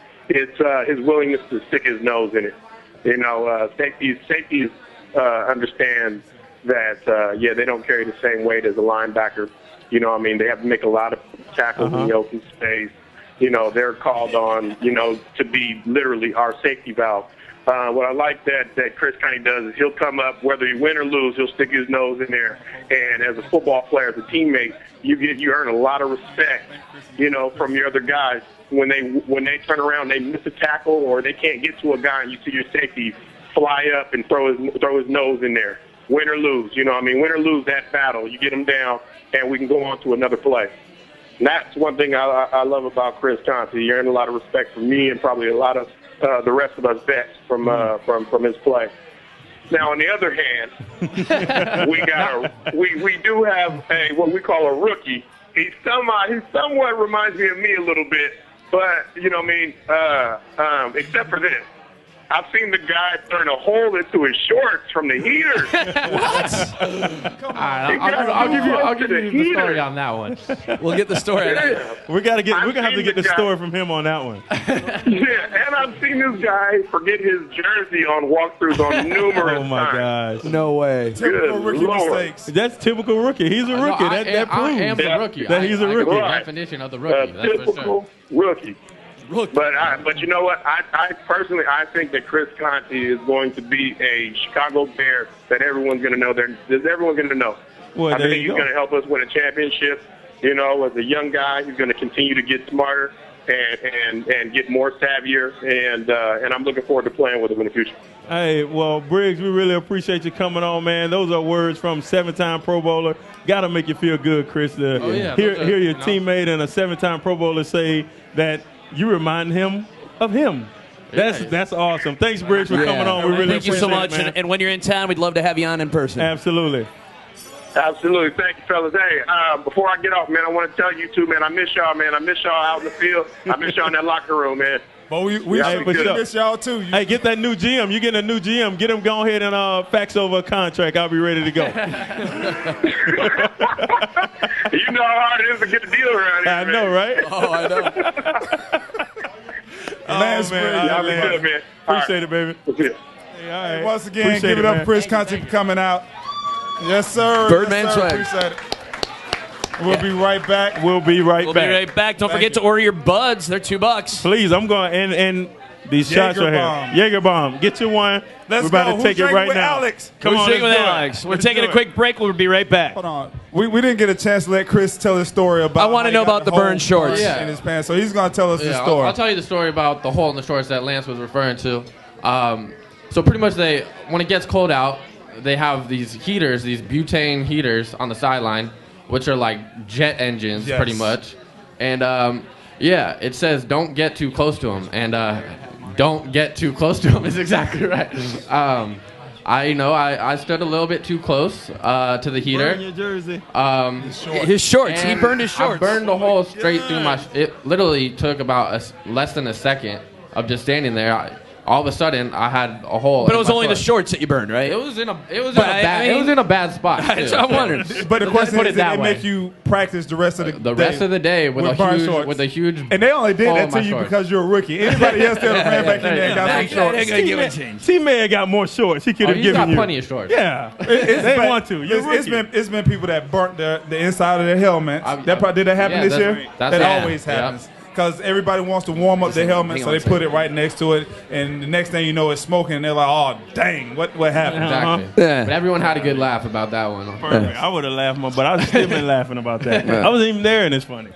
F: his willingness to stick his nose in it. You know, safeties understand that they don't carry the same weight as a linebacker. You know, I mean, they have to make a lot of tackles in the open space. You know, they're called on, to be literally our safety valve. What I like that Chris Conte does is he'll come up, whether he win or lose, he'll stick his nose in there. And as a football player, as a teammate, you earn a lot of respect, from your other guys. When they turn around, they miss a tackle or they can't get to a guy, and you see your safety fly up and throw his nose in there. Win or lose, win or lose that battle, you get them down, and we can go on to another play. And that's one thing I love about Chris Conte. He earned a lot of respect from me and probably a lot of the rest of us vets from his play. Now, on the other hand, we do have what we call a rookie. He somewhat reminds me of me a little bit, but except for this. I've seen the guy turn a hole into his shorts from the heaters.
E: What? I'll give you the story on that one.
B: We'll get the story.
C: We're gonna have to get the story from him on that one.
F: Yeah, and I've seen this guy forget his jersey on walkthroughs on numerous times.
C: Oh my gosh!
A: No way.
F: Typical
A: rookie mistakes.
C: That's typical rookie. He's a rookie. That proves
E: I am the rookie.
C: that he's a rookie.
E: The definition of the rookie. That's for
F: Typical rookie. But you know what? I personally think that Chris Conte is going to be a Chicago Bear that everyone's going to know. Everyone's going to know.
C: Well,
F: I think he's going to help us win a championship. As a young guy, he's going to continue to get smarter and get more savvier. And I'm looking forward to playing with him in the future.
C: Hey, well, Briggs, we really appreciate you coming on, man. Those are words from 7-time Pro Bowler. Got to make you feel good, Chris, to hear your teammate and a 7-time Pro Bowler say that you remind him of him. That's awesome. Thanks, Briggs, for coming on. We really
B: Thank you so much.
C: it, man.
B: And when you're in town, we'd love to have you on in person.
C: Absolutely.
F: Absolutely. Thank you, fellas. Hey, before I get off, man, I want to tell you two, man, I miss y'all, man. I miss y'all out in the field. I miss y'all in that locker room, man.
A: But we miss y'all too.
C: Hey, get that new GM. You getting a new GM. Get him go ahead and fax over a contract. I'll be ready to go.
F: You know how hard it is to get the deal around here,
C: I know, right?
B: Oh, I know.
A: Last
C: man.
F: Y'all be good, man.
C: Appreciate it, baby.
F: All right.
C: All right.
A: Once again,
C: Appreciate
A: give it up,
C: man.
A: Chris Conte, for coming out. Yes, sir.
B: Birdman
A: yes, sir.
B: swag.
A: Appreciate it. We'll be right back.
C: We'll be right back.
B: Be right back. Don't forget to order your buds. They're $2.
C: Please, I'm going and these shots right here. Jaeger bomb. Get you one.
A: Let's
C: We're about
A: go.
C: to take
A: Who's
C: it right
A: with
C: now.
A: Alex?
C: Come on,
B: Who's with
C: let's do it.
B: Alex? We're
C: Let's
B: taking
C: do
B: a
C: it.
B: quick break. We'll be right back.
A: Hold on. We didn't get a chance to let Chris tell his story about.
B: I want to know about the burn shorts.
A: In his pants, so he's going to tell us the story.
E: I'll tell you the story about the hole in the shorts that Lance was referring to. So pretty much when it gets cold out, they have these heaters, these butane heaters on the sideline, which are like jet engines, pretty much. And it says don't get too close to them, and don't get too close to them is exactly right. I stood a little bit too close to the heater.
C: Burn your jersey.
B: His shorts. He burned his shorts.
E: I burned the hole straight through my. It literally took about less than a second of just standing there. All of a sudden, I had a hole.
B: But it was only the shorts that you burned, right?
E: It was in a bad spot. Too.
B: So I'm wondering.
A: But the question
E: put
A: is,
E: it that
A: did it
E: way.
A: make you practice the rest of the day?
E: The rest of the day with a huge.
A: And they only did
E: hole
A: that
E: in
A: to
E: my
A: you
E: shorts.
A: because you're a rookie. Anybody else that ran back in there and got some shorts.
C: He may have got more shorts. He could have
E: He's
C: given
E: got
C: you
E: plenty of shorts.
C: Yeah, they want to. You're
A: It's been people that burnt the inside of their helmets. Did that happen this year?
E: That's
A: that always happens. because everybody wants to warm up their helmet, so they put it right next to it, and the next thing you know, it's smoking, and they're like, "Oh, dang, what happened?"
E: Exactly. But everyone had a good laugh about that one.
C: Perfect. I would have laughed more, but I was still been laughing about that. I wasn't even there, and it's funny.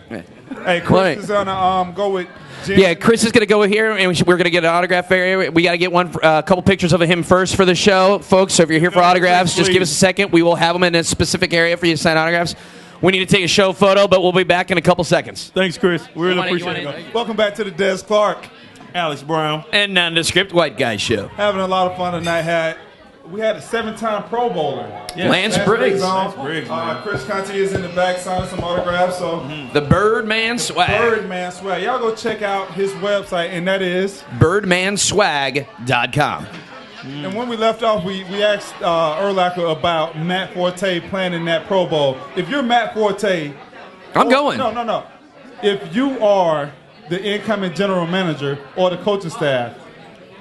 A: Hey, Chris is gonna go with Jim.
B: Yeah, Chris is going to go here, and we're going to get an autograph area. We got to get a couple pictures of him first for the show, folks. So if you're here for autographs, just give us a second. We will have them in a specific area for you to sign autographs. We need to take a show photo, but we'll be back in a couple seconds.
C: Thanks, Chris. We really appreciate it.
A: Welcome back to the Des Clark,
C: Alex Brown,
B: and Nondescript White Guy Show.
A: Having a lot of fun tonight. We had a 7-time Pro Bowler.
B: Yeah. Lance Briggs.
A: Chris Conte is in the back signing some autographs. So
B: the Birdman swag.
A: Birdman swag. Y'all go check out his website, and that is
B: birdmanswag.com.
A: And when we left off, we asked Urlacher about Matt Forte playing in that Pro Bowl. If you're Matt Forte,
B: I'm going.
A: No. If you are the incoming general manager or the coaching staff.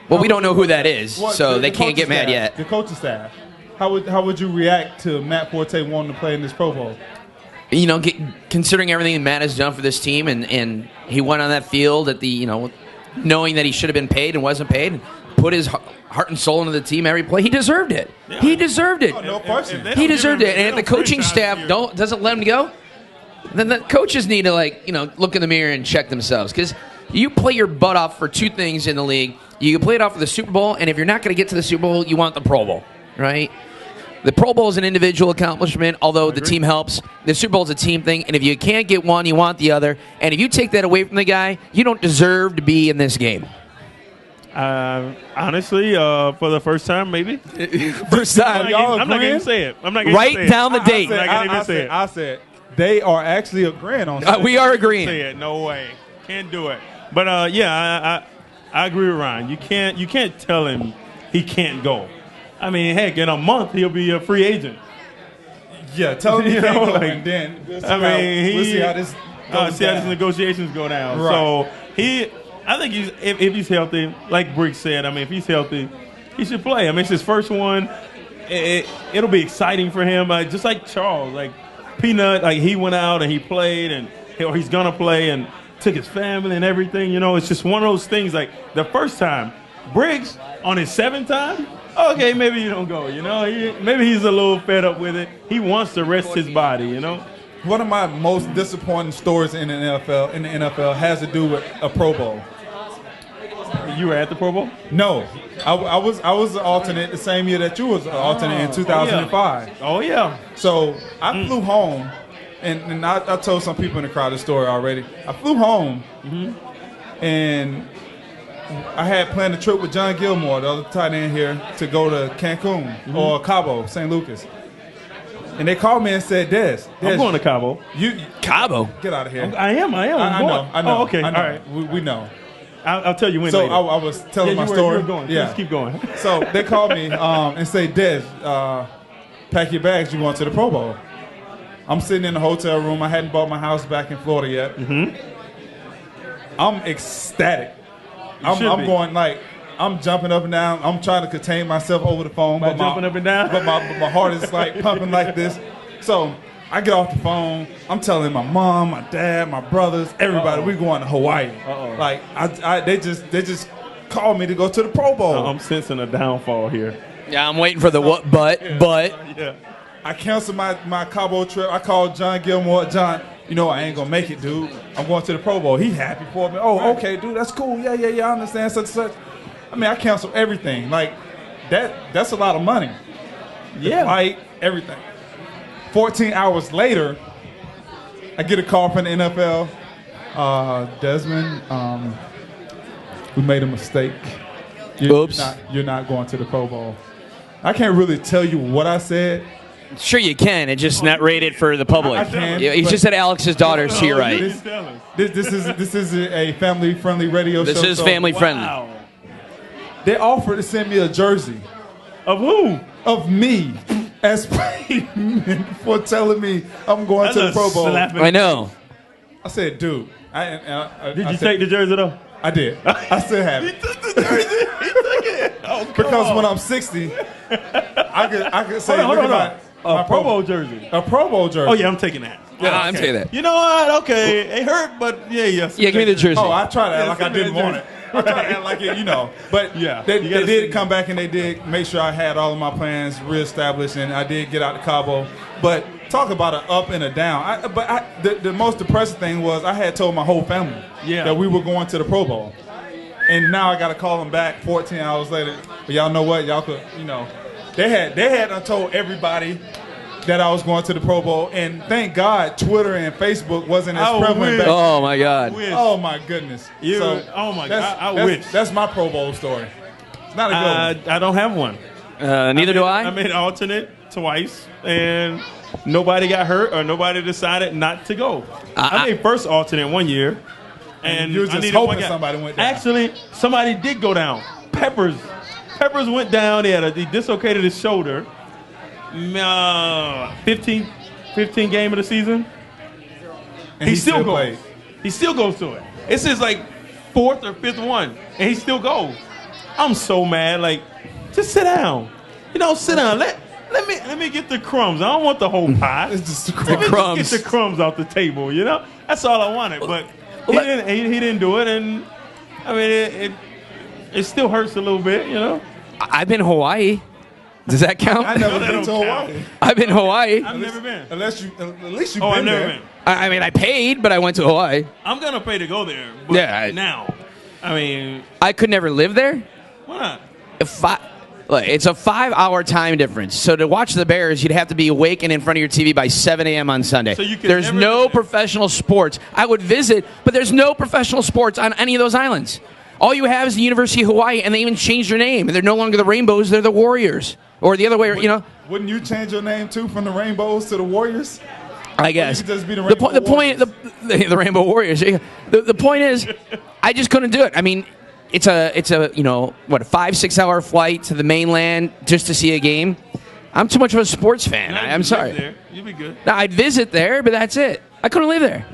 B: Well, we don't know who that is, so they can't get mad yet.
A: The coaching staff. How would you react to Matt Forte wanting to play in this Pro Bowl?
B: You know, considering everything Matt has done for this team, and he went on that field at the, knowing that he should have been paid and wasn't paid, and put his heart and soul into the team every play. He deserved it. Yeah. He deserved it.
A: Oh, no question.
B: He deserved it. And if the coaching staff doesn't let him go, then the coaches need to look in the mirror and check themselves, because you play your butt off for two things in the league. You can play it off for the Super Bowl, and if you're not going to get to the Super Bowl, you want the Pro Bowl, right? The Pro Bowl is an individual accomplishment, although the team helps. The Super Bowl is a team thing, and if you can't get one, you want the other. And if you take that away from the guy, you don't deserve to be in this game.
C: Honestly, for the first time, maybe.
B: First time.
C: I'm not going to say it.
B: Write down the date.
A: I said they are actually agreeing on something.
B: We are agreeing.
C: Say it. No way. Can't do it. But, I agree with Ryan. You can't tell him he can't go. I mean, heck, in a month he'll be a free agent.
A: Yeah, tell him he can't go, and then we'll see how this goes down.
C: How these negotiations go down.
A: Right.
C: So I think if he's healthy, like Briggs said, I mean, if he's healthy, he should play. I mean, it's his first one. It'll be exciting for him, just like Charles, like Peanut. Like he went out and he played, or he's gonna play and took his family and everything. It's just one of those things. Like the first time, Briggs on his 7th time. Okay, maybe you don't go. Maybe he's a little fed up with it. He wants to rest his body.
A: One of my most disappointing stories in the NFL has to do with a Pro Bowl.
C: You were at the Pro Bowl?
A: No, I was an alternate the same year that you was an alternate in 2005.
C: Oh yeah.
A: So I flew home. And I told some people in the crowd this story already. I flew home, and I had planned a trip with John Gilmore, the other tight end here, to go to Cancun or Cabo, St. Lucas. And they called me and said, Des,
C: I'm going to Cabo.
B: Cabo?
A: Get out of here.
C: I am.
A: I know.
C: Oh, okay.
A: I know.
C: All right.
A: We know.
C: I'll tell you when.
A: So
C: later.
A: I was telling my story.
C: You were going.
A: Yeah.
C: Just keep going.
A: So they called me and say, Des, pack your bags. You going to the Pro Bowl? I'm sitting in the hotel room. I hadn't bought my house back in Florida yet. I'm ecstatic. I'm going I'm jumping up and down. I'm trying to contain myself over the phone.
C: By jumping up and down?
A: But my heart is pumping like this. So I get off the phone. I'm telling my mom, my dad, my brothers, everybody, we're going to Hawaii. Like they just called me to go to the Pro Bowl.
C: I'm sensing a downfall here.
B: Yeah, I'm waiting for the what, but.
C: Yeah.
A: I canceled my Cabo trip. I called John Gilmore. John, I ain't gonna make it, dude. I'm going to the Pro Bowl. He happy for me. Oh, okay, dude, that's cool. Yeah, I understand such and such. I mean, I canceled everything. Like that's a lot of money.
C: Yeah.
A: Flight, everything. 14 hours later, I get a call from the NFL. Desmond, we made a mistake.
B: Oops.
A: You're not going to the Pro Bowl. I can't really tell you what I said.
B: Sure you can. It's just not rated for the public.
A: I can,
B: he just said Alex's daughter to your right.
A: This is a family-friendly radio show.
B: This is family-friendly.
C: Wow.
A: They offered to send me a jersey.
C: Of who?
A: Of me. As payment for telling me I'm going to the Pro Bowl.
B: I know.
A: I said, dude.
C: Did you take the jersey, though?
A: I did. I still have it.
C: He took the jersey. He took it. Oh,
A: because when I'm 60, I could say,
C: hold on.
A: My
C: Pro Bowl jersey.
A: A Pro Bowl jersey.
C: Oh, yeah, I'm taking that.
B: I'm saying that.
C: You know what? Okay, it hurt, but yeah.
B: Yeah, give me the jersey.
A: Oh, I tried to act like I didn't want it. I tried to act like it, But they did come back and they did make sure I had all of my plans reestablished, and I did get out to Cabo. But talk about an up and a down. The most depressing thing was I had told my whole family that we were going to the Pro Bowl. And now I got to call them back 14 hours later. But y'all know what? Y'all could, they had told everybody that I was going to the Pro Bowl. And thank God Twitter and Facebook wasn't as prevalent back then.
B: Oh, my God.
A: Oh, my goodness.
C: I wish.
A: That's my Pro Bowl story. It's not a good one.
C: I don't have one.
B: Neither do I.
C: I made alternate twice, and nobody got hurt or nobody decided not to go. I made first alternate one year. And
A: you were just hoping somebody went down.
C: Actually, somebody did go down. Peppers went down. He dislocated his shoulder. 15 game of the season.
A: And he still goes.
C: He still goes to it. It's his fourth or fifth one, and he still goes. I'm so mad. Just sit down. Sit down. Let me get the crumbs. I don't want the whole pie.
A: It's just the
C: crumbs. Just get the crumbs off the table. That's all I wanted. But he didn't do it, and I mean it still hurts a little bit.
B: I've been Hawaii. Does that count?
A: I never been to Hawaii.
B: I've been Hawaii.
C: I've never been.
A: At least you've been
C: I've never
A: there.
C: been.
B: I mean, I paid, but I went to Hawaii.
C: I'm gonna pay to go there. But now, I mean,
B: I could never live there.
C: Why not?
B: It's a 5-hour time difference. So to watch the Bears, you'd have to be awake and in front of your TV by 7 a.m. on Sunday.
C: So
B: there's no professional sports. I would visit, but there's no professional sports on any of those islands. All you have is the University of Hawaii, and they even changed their name. They're no longer the Rainbows; they're the Warriors, or the other way.
A: Wouldn't you change your name too from the Rainbows to the Warriors?
B: I guess.
A: You could just be the
B: Rainbow Warriors. The point is, I just couldn't do it. I mean, it's a 5-6 hour flight to the mainland just to see a game. I'm too much of a sports fan. I'm sorry.
C: You'd be good.
B: Now, I'd visit there, but that's it. I couldn't live there.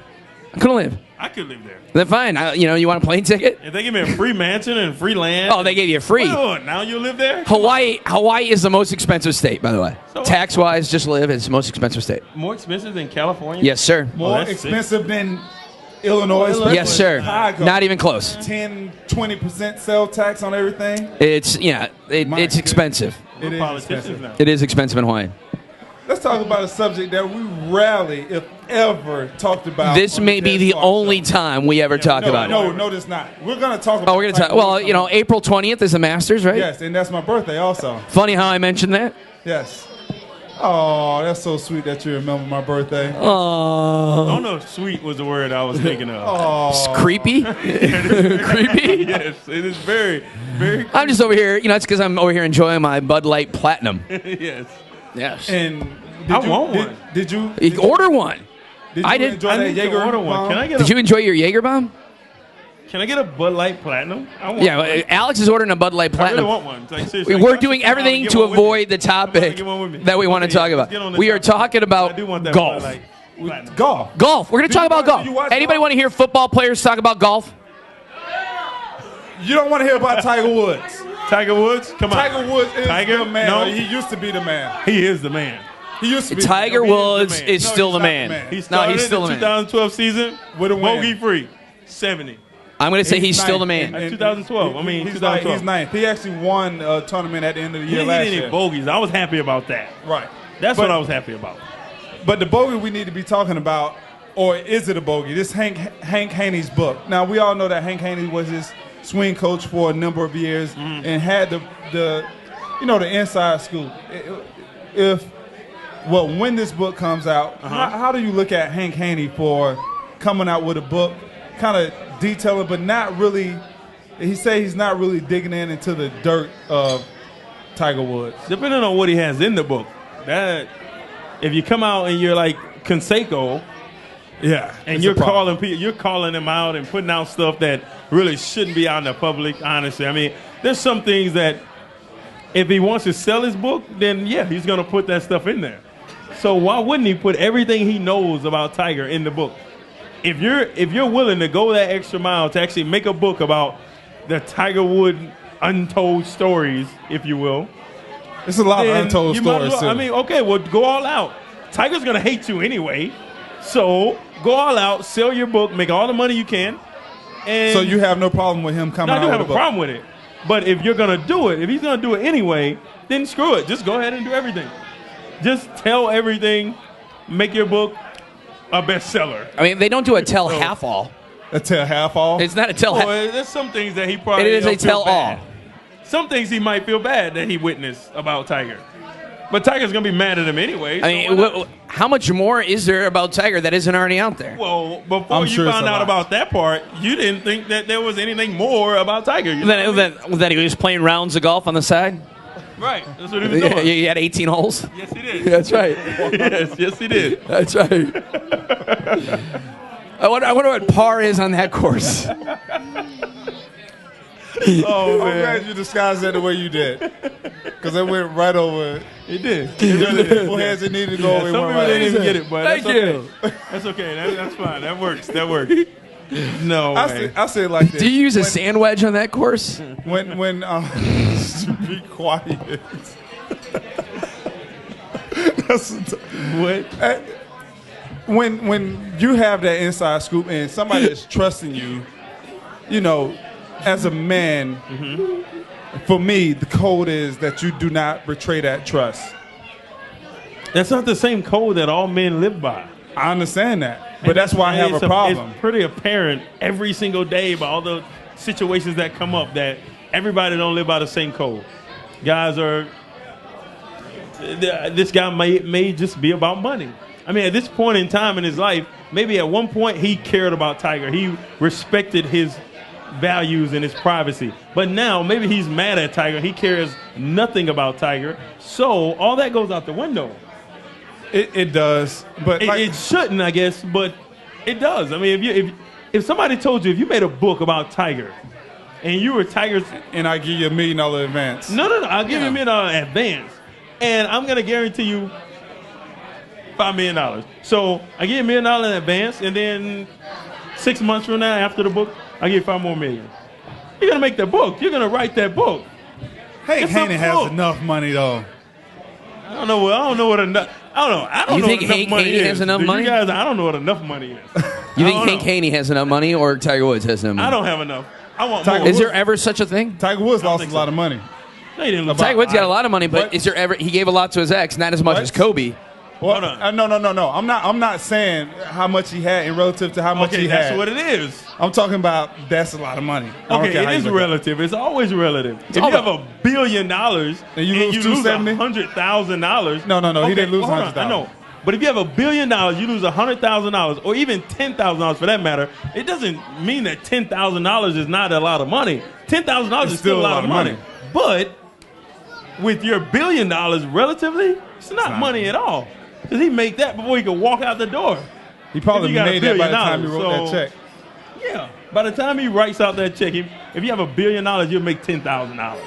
B: I couldn't live.
C: I could live there.
B: Then fine. You want a plane ticket?
C: If they give me a free mansion and free land.
B: Oh, they gave you a free.
C: Now you live there?
B: Hawaii is the most expensive state, by the way. So tax-wise, just live. It's the most expensive state.
C: More expensive than California?
B: Yes, sir.
A: More expensive than Illinois?
B: Yes, sir.
A: Chicago.
B: Not even close.
A: 10-20% sales tax on everything?
B: It's expensive.
A: It is expensive.
C: Now.
B: It is expensive in Hawaii.
A: Let's talk about a subject that we rarely, if ever, talked about.
B: This may be the only time we ever talk about it.
A: No, it's not. We're going to talk about it.
B: Oh, we're going to talk. Well, April 20th is the Masters, right?
A: Yes, and that's my birthday also.
B: Funny how I mentioned that.
A: Yes. Oh, that's so sweet that you remember my birthday.
B: Oh.
C: I don't know if sweet was the word I was thinking of.
B: Oh. Creepy? Creepy?
C: Yes, it is very, very creepy.
B: I'm just over here, it's because I'm over here enjoying my Bud Light Platinum.
C: Yes.
B: Yes.
A: And
C: I want one.
A: Did you
B: order one?
A: I did. Enjoy that Jaeger
C: order one. Can I get
B: Did you enjoy your Jaeger bomb?
C: Can I get a Bud Light Platinum? I want
B: one. Alex is ordering a Bud Light Platinum.
C: I really want one. Seriously,
B: we're doing everything to avoid the topic that we want to talk about. We are talking about golf. Golf. We're going to talk about golf. Anybody want to hear football players talk about golf?
A: You don't want to hear about Tiger Woods.
C: Tiger Woods? Come on.
A: Tiger Woods is the man.
C: No.
A: He used to be the man.
C: He is the man.
A: He used to be.
B: Tiger Woods is still the man.
C: He's still the man. 2012 season
A: with a win.
C: Bogey free. 70.
B: I'm going to say he's still the man.
C: 2012.
A: He's
C: 2012.
A: He's ninth. He actually won a tournament at the end of the year last year.
C: He didn't hit any bogeys. I was happy about that.
A: Right.
C: That's what I was happy about.
A: But the bogey we need to be talking about, or is it a bogey? This Hank Haney's book. Now, we all know that Hank Haney was his swing coach for a number of years and had the inside scoop. When this book comes out, how do you look at Hank Haney for coming out with a book, kind of detailing, but not really? He say he's not really digging into the dirt of Tiger Woods.
C: Depending on what he has in the book, that if you come out and you're like Canseco.
A: Yeah,
C: and you're calling them out and putting out stuff that really shouldn't be out in the public, honestly. I mean, there's some things that if he wants to sell his book, then yeah, he's going to put that stuff in there. So why wouldn't he put everything he knows about Tiger in the book? If you're willing to go that extra mile to actually make a book about the Tiger Woods untold stories, if you will.
A: There's a lot of untold stories, too.
C: I mean, okay, well, go all out. Tiger's going to hate you anyway. So go all out, sell your book, make all the money you can. And
A: So you have no problem with him coming
C: no, I
A: out
C: do
A: with
C: have
A: a
C: a
A: book?
C: problem with it. But if you're going to do it, if he's going to do it anyway, then screw it. Just go ahead and do everything. Just tell everything. Make your book a bestseller.
B: I mean, they don't do a tell half all.
A: A tell half all?
B: It's not a tell half.
C: Well, there's some things that he probably
B: It is a
C: don't feel
B: tell all.
C: bad. Some things he might feel bad that he witnessed about Tiger. But Tiger's going to be mad at him anyway.
B: I mean, how much more is there about Tiger that isn't already out there?
C: Well, before
A: I'm
C: you
A: sure it's
C: found
A: a
C: out
A: lot.
C: about that part, you didn't think that there was anything more about Tiger. You know what I mean?
B: That he was playing rounds of golf on the side?
C: Right. That's what he was doing.
B: He had 18 holes?
C: Yes, he did.
B: That's right.
C: yes, he did.
B: That's right. I wonder what par is on that course.
A: Oh, man. I'm glad you disguised that the way you did. Because it went right over.
C: He did.
A: People heads that needed to go.
C: Some
A: it
C: people
A: went right
C: didn't even
A: over.
C: get it, but
B: Thank
C: that's
B: you.
C: okay. That's okay. That's fine. That works. That works. No way.
A: I say it like this.
B: Do you use a sand wedge on that course?
A: When be quiet.
C: What?
A: When you have that inside scoop and somebody is trusting you, you know, as a man, for me, the code is that you do not betray that trust.
C: That's not the same code that all men live by.
A: I understand that, but that's why I have a problem.
C: It's pretty apparent every single day by all the situations that come up that everybody don't live by the same code. Guys are. This guy may just be about money. I mean, at this point in time in his life, maybe at one point he cared about Tiger. He respected his values and his privacy. But now maybe he's mad at Tiger. He cares nothing about Tiger. So all that goes out the window.
A: It does, but
C: It shouldn't, I guess, but it does. I mean, if somebody told you, if you made a book about Tiger and you were Tiger's...
A: And I give you $1 million advance.
C: No, I'll give you $1 million advance. And I'm going to guarantee you $5 million. So I give you $1 million in advance, and then 6 months from now, after the book, I give you $5 more million. You're going to make that book. You're going to write that book.
A: Hank
C: It's a
A: Haney has
C: book.
A: enough money, though.
C: I don't know what enough. I don't know. I don't
B: You
C: know
B: think
C: what enough
B: Hank
C: money
B: Haney
C: is.
B: has enough
C: Do
B: money?
C: You guys, I don't know what enough money is.
B: You
C: I
B: think
C: don't
B: Hank
C: know.
B: Haney has enough money or Tiger Woods has enough money?
C: I don't have enough. I want
A: Tiger
C: more.
B: Is there ever such a thing?
A: Tiger Woods lost a
C: think
A: lot
C: so.
A: of money.
C: No, he didn't lose.
B: Tiger Woods got a lot of money, but
A: What?
B: is there ever? He gave a lot to his ex, not as much
A: What?
B: as Kobe.
A: What?
C: Hold on.
A: No. I'm not saying how much he had in relative to how much
C: Okay,
A: he
C: that's
A: had.
C: what it is.
A: I'm talking about that's a lot of money. I don't
C: Okay,
A: care how
C: it
A: you
C: is
A: look at
C: relative. It's always relative. If you
B: all
C: have $1 billion
A: And you lose $270?
C: $100,000.
A: No, he didn't lose
C: hold on,
A: $100,000.
C: I know. But if you have $1 billion, you lose $100,000 or even $10,000 for that matter. It doesn't mean that $10,000 is not a lot of money. $10,000 is still a lot of money. But with your $1 billion relatively, it's not money at all. Because he made that before he could walk out the door.
A: He probably
C: If you got
A: made that by the
C: $1
A: time he
C: billion,
A: wrote
C: so-
A: that check.
C: Yeah. By the time he writes out that check, if you have $1 billion, you'll make $10,000.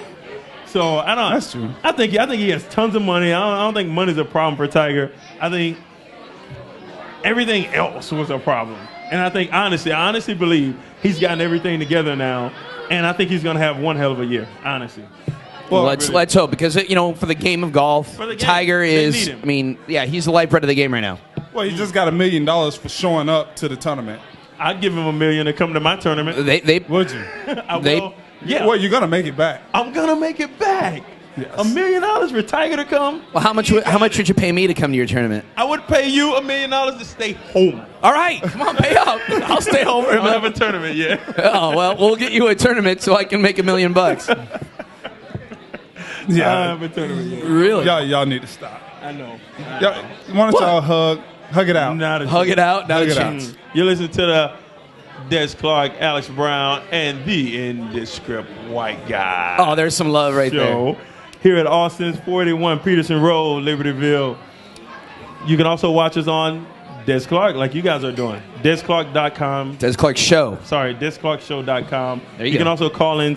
C: So I don't.
A: That's true.
C: I think he has tons of money. I don't think money's a problem for Tiger. I think everything else was a problem. And I think I honestly believe he's gotten everything together now, and I think he's going to have one hell of a year. Honestly.
B: Well, let's hope, because for the game of golf,
C: For the game,
B: Tiger
C: they
B: is.
C: need him.
B: I mean, yeah, he's the lifeblood of the game right now.
A: Well, he just got $1 million for showing up to the tournament.
C: I'd give him $1 million to come to my tournament.
B: They
A: Would you?
C: I
B: they-
C: will. Yeah.
A: Well, you're gonna make it back.
C: I'm gonna make it back.
A: Yes.
C: $1 million for Tiger to come.
B: Well, how much would you pay me to come to your tournament?
C: I would pay you $1 million to stay home.
B: All right, come on, pay up. I'll stay home for
C: I don't
B: a
C: have
B: minute.
C: a tournament yet.
B: Oh well, we'll get you a tournament so I can make $1 million.
C: I don't have a tournament yet.
B: Really?
A: Y'all need to stop.
C: I know.
A: Why don't y'all hug it out?
C: Not a
B: Hug it out. Not
A: Hug
B: a
A: it out.
B: chance.
C: You listen to the Des Clark, Alex Brown, and the Nondescript white guy.
B: Oh, there's some love right there.
C: Show here at Austin's 41 Peterson Road, Libertyville. You can also watch us on Des Clark, like you guys are doing. DesClark.com.
B: Des Clark Show.
C: Sorry, DesClarkShow.com.
B: There you
C: You can
B: go.
C: also call in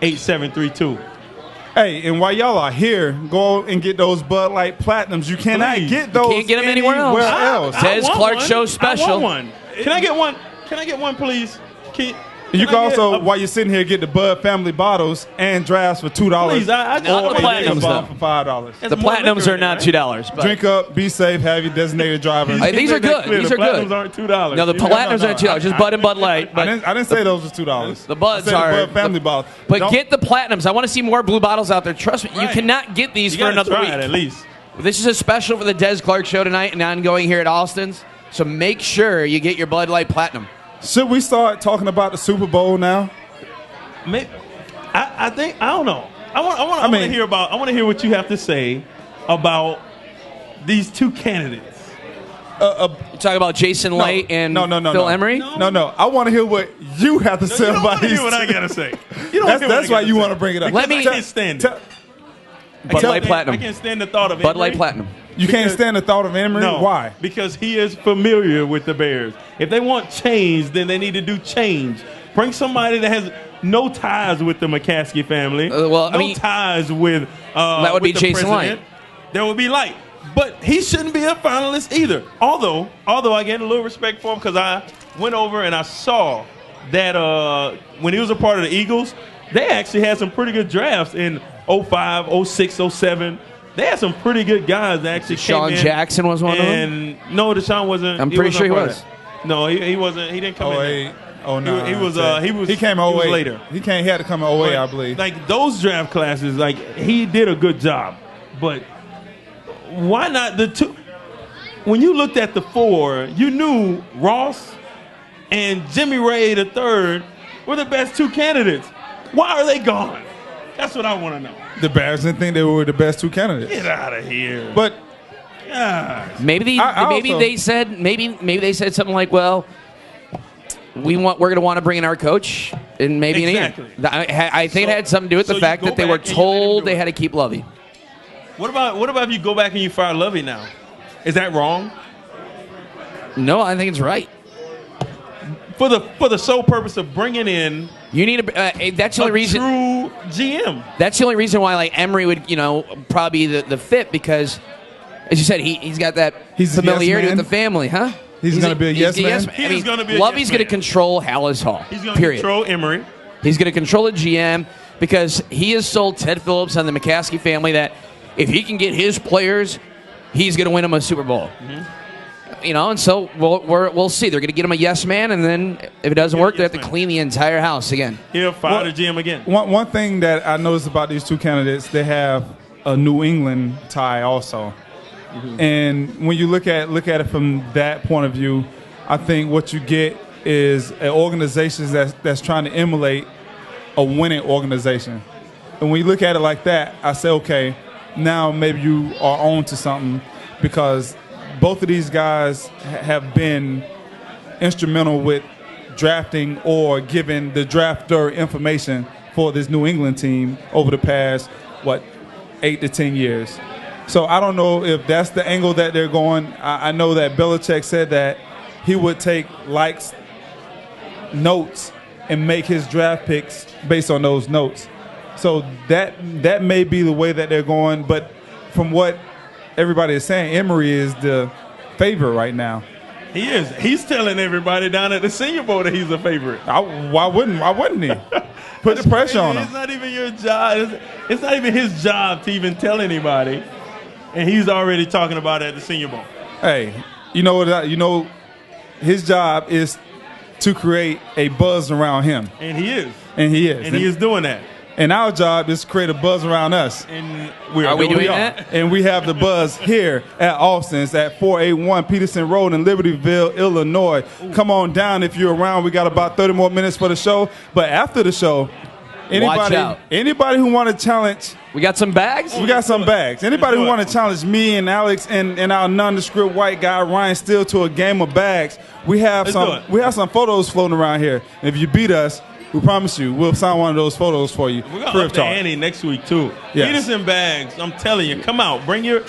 C: 773-382-8732.
A: Hey, and while y'all are here, go and get those Bud Light Platinums. You cannot
C: Please.
A: get those
B: can't get 'em anywhere else.
A: else.
B: Des
C: I want
B: Clark
C: one.
B: Show special.
C: I want one. Can I get one? Can I get one, please?
A: You can also, while you're sitting here, get the Bud family bottles and drafts for $2.
C: Please, I
B: Not the platinums,
A: bottle
B: though.
A: for $5.
B: The platinums are not $2. But
A: Drink up, be safe, have your designated driver.
B: Hey, these are good. These are
C: the platinums
B: good.
C: aren't $2.
B: No, the platinums aren't $2. Just Bud and Bud Light. But
A: I didn't say those was $2.
B: the Buds
A: I said
B: are
A: the Bud family bottles.
B: But get the platinums. I want to see more blue bottles out there. Trust me, you
C: Right.
B: cannot get these
C: You
B: for
C: gotta
B: another
C: try
B: week.
C: it at least.
B: This is a special for the Des Clark Show tonight and ongoing here at Austin's. So make sure you get your Bud Light Platinum.
A: Should we start talking about the Super Bowl now?
C: Maybe, I think I don't know. I want to hear about. I want to hear what you have to say about these two candidates.
B: You talk about Jason Light and Phil Emery?
A: No. I want to hear what you have to say
C: You don't
A: about
C: want to
A: these.
C: hear what I gotta say. You don't
A: That's,
C: hear what
A: that's
C: I
A: why
C: gotta
A: you
C: say.
A: want to bring it up.
B: Let me-
C: I can't stand it.
B: Bud Light Platinum.
C: I can't stand the thought of
B: Bud Light
C: Emery.
B: Platinum.
A: You can't stand the thought of Emery?
C: No.
A: Why?
C: Because he is familiar with the Bears. If they want change, then they need to do change. Bring somebody that has no ties with the McCaskey family.
B: Well, I
C: no
B: mean,
C: ties with
B: that would
C: with
B: be
C: the
B: Jason
C: president. That would be Light. But he shouldn't be a finalist either. Although I get a little respect for him because I went over and I saw that when he was a part of the Eagles, they actually had some pretty good drafts in 05, 06, 07. They had some pretty good guys that actually
B: Deshaun
C: came in.
B: Jackson was one of them?
C: And no, Deshaun wasn't.
B: I'm pretty sure he
C: wasn't
B: was.
C: part of that. No, he wasn't. He didn't come in.
A: 08, 09.
C: He
A: He came
C: he was
A: 08.
C: later.
A: He had to come in 08, I believe.
C: Like those draft classes, like he did a good job. But why not the two? When you looked at the four, you knew Ross and Jimmy Ray III were the best two candidates. Why are they gone? That's what I want to know.
A: The Bears didn't think they were the best two candidates.
C: Get out of here.
A: But
C: gosh.
B: Maybe
A: also-
B: they said something like, well, we're going to want to bring in our coach in maybe
C: Exactly.
B: an year. I think it had something to do with
C: so
B: the
C: you
B: fact
C: go
B: that they were
C: back and you let him
B: told
C: do
B: they
C: it.
B: had to keep Lovey.
C: What about if you go back and you fire Lovey now? Is that wrong?
B: No, I think it's right.
C: For the sole purpose of bringing in
B: You need that's the only reason.
C: true GM.
B: That's the only reason why like Emery would probably be the fit because, as you said, he's got that
A: He's a
B: familiarity
A: yes
B: with
A: man?
B: the family, huh?
A: He's gonna be a yes man?
C: He is gonna be a
B: Lovey's
C: yes
B: going to
C: man.
B: control Hallis Hall.
C: He's going to
B: period.
C: control Emery.
B: He's going to control the GM because he has sold Ted Phillips and the McCaskey family that if he can get his players, he's going to win them a Super Bowl. And so we'll see. They're going to get him a yes man, and then if it doesn't work, they have to clean the entire house again.
C: He'll fire the GM again.
A: one thing that I noticed about these two candidates, they have a New England tie also. And when you look at it from that point of view, I think what you get is an organization that's trying to emulate a winning organization. And when you look at it like that, I say, okay, now maybe you are on to something because both of these guys have been instrumental with drafting or giving the drafter information for this New England team over the past, 8 to 10 years. So I don't know if that's the angle that they're going. I know that Belichick said that he would take likes, notes, and make his draft picks based on those notes. So that may be the way that they're going. But from what everybody is saying, Emery is the favorite right now.
C: He is. He's telling everybody down at the Senior Bowl that he's a favorite.
A: Why wouldn't he? Put the pressure on him.
C: It's not even your job. It's not even his job to even tell anybody. And he's already talking about it at the Senior Bowl.
A: Hey, you know what? His job is to create a buzz around him.
C: And he is.
A: And he is.
C: And he is doing that.
A: And our job is to create a buzz around us.
C: And
B: Are we doing that?
A: And we have the buzz here at Austin's at 481 Peterson Road in Libertyville, Illinois. Come on down if you're around. We got about 30 more minutes for the show. But after the show, anybody who want to challenge,
B: We got some bags?
A: we got some bags. Anybody who want to challenge me and Alex and our nondescript white guy Ryan Steele to a game of bags, we have some photos floating around here. And if you beat us, we promise you, we'll sign one of those photos for you.
C: We're gonna up the ante next week too.
A: Yes.
C: Peterson bags. I'm telling you, come out. Bring your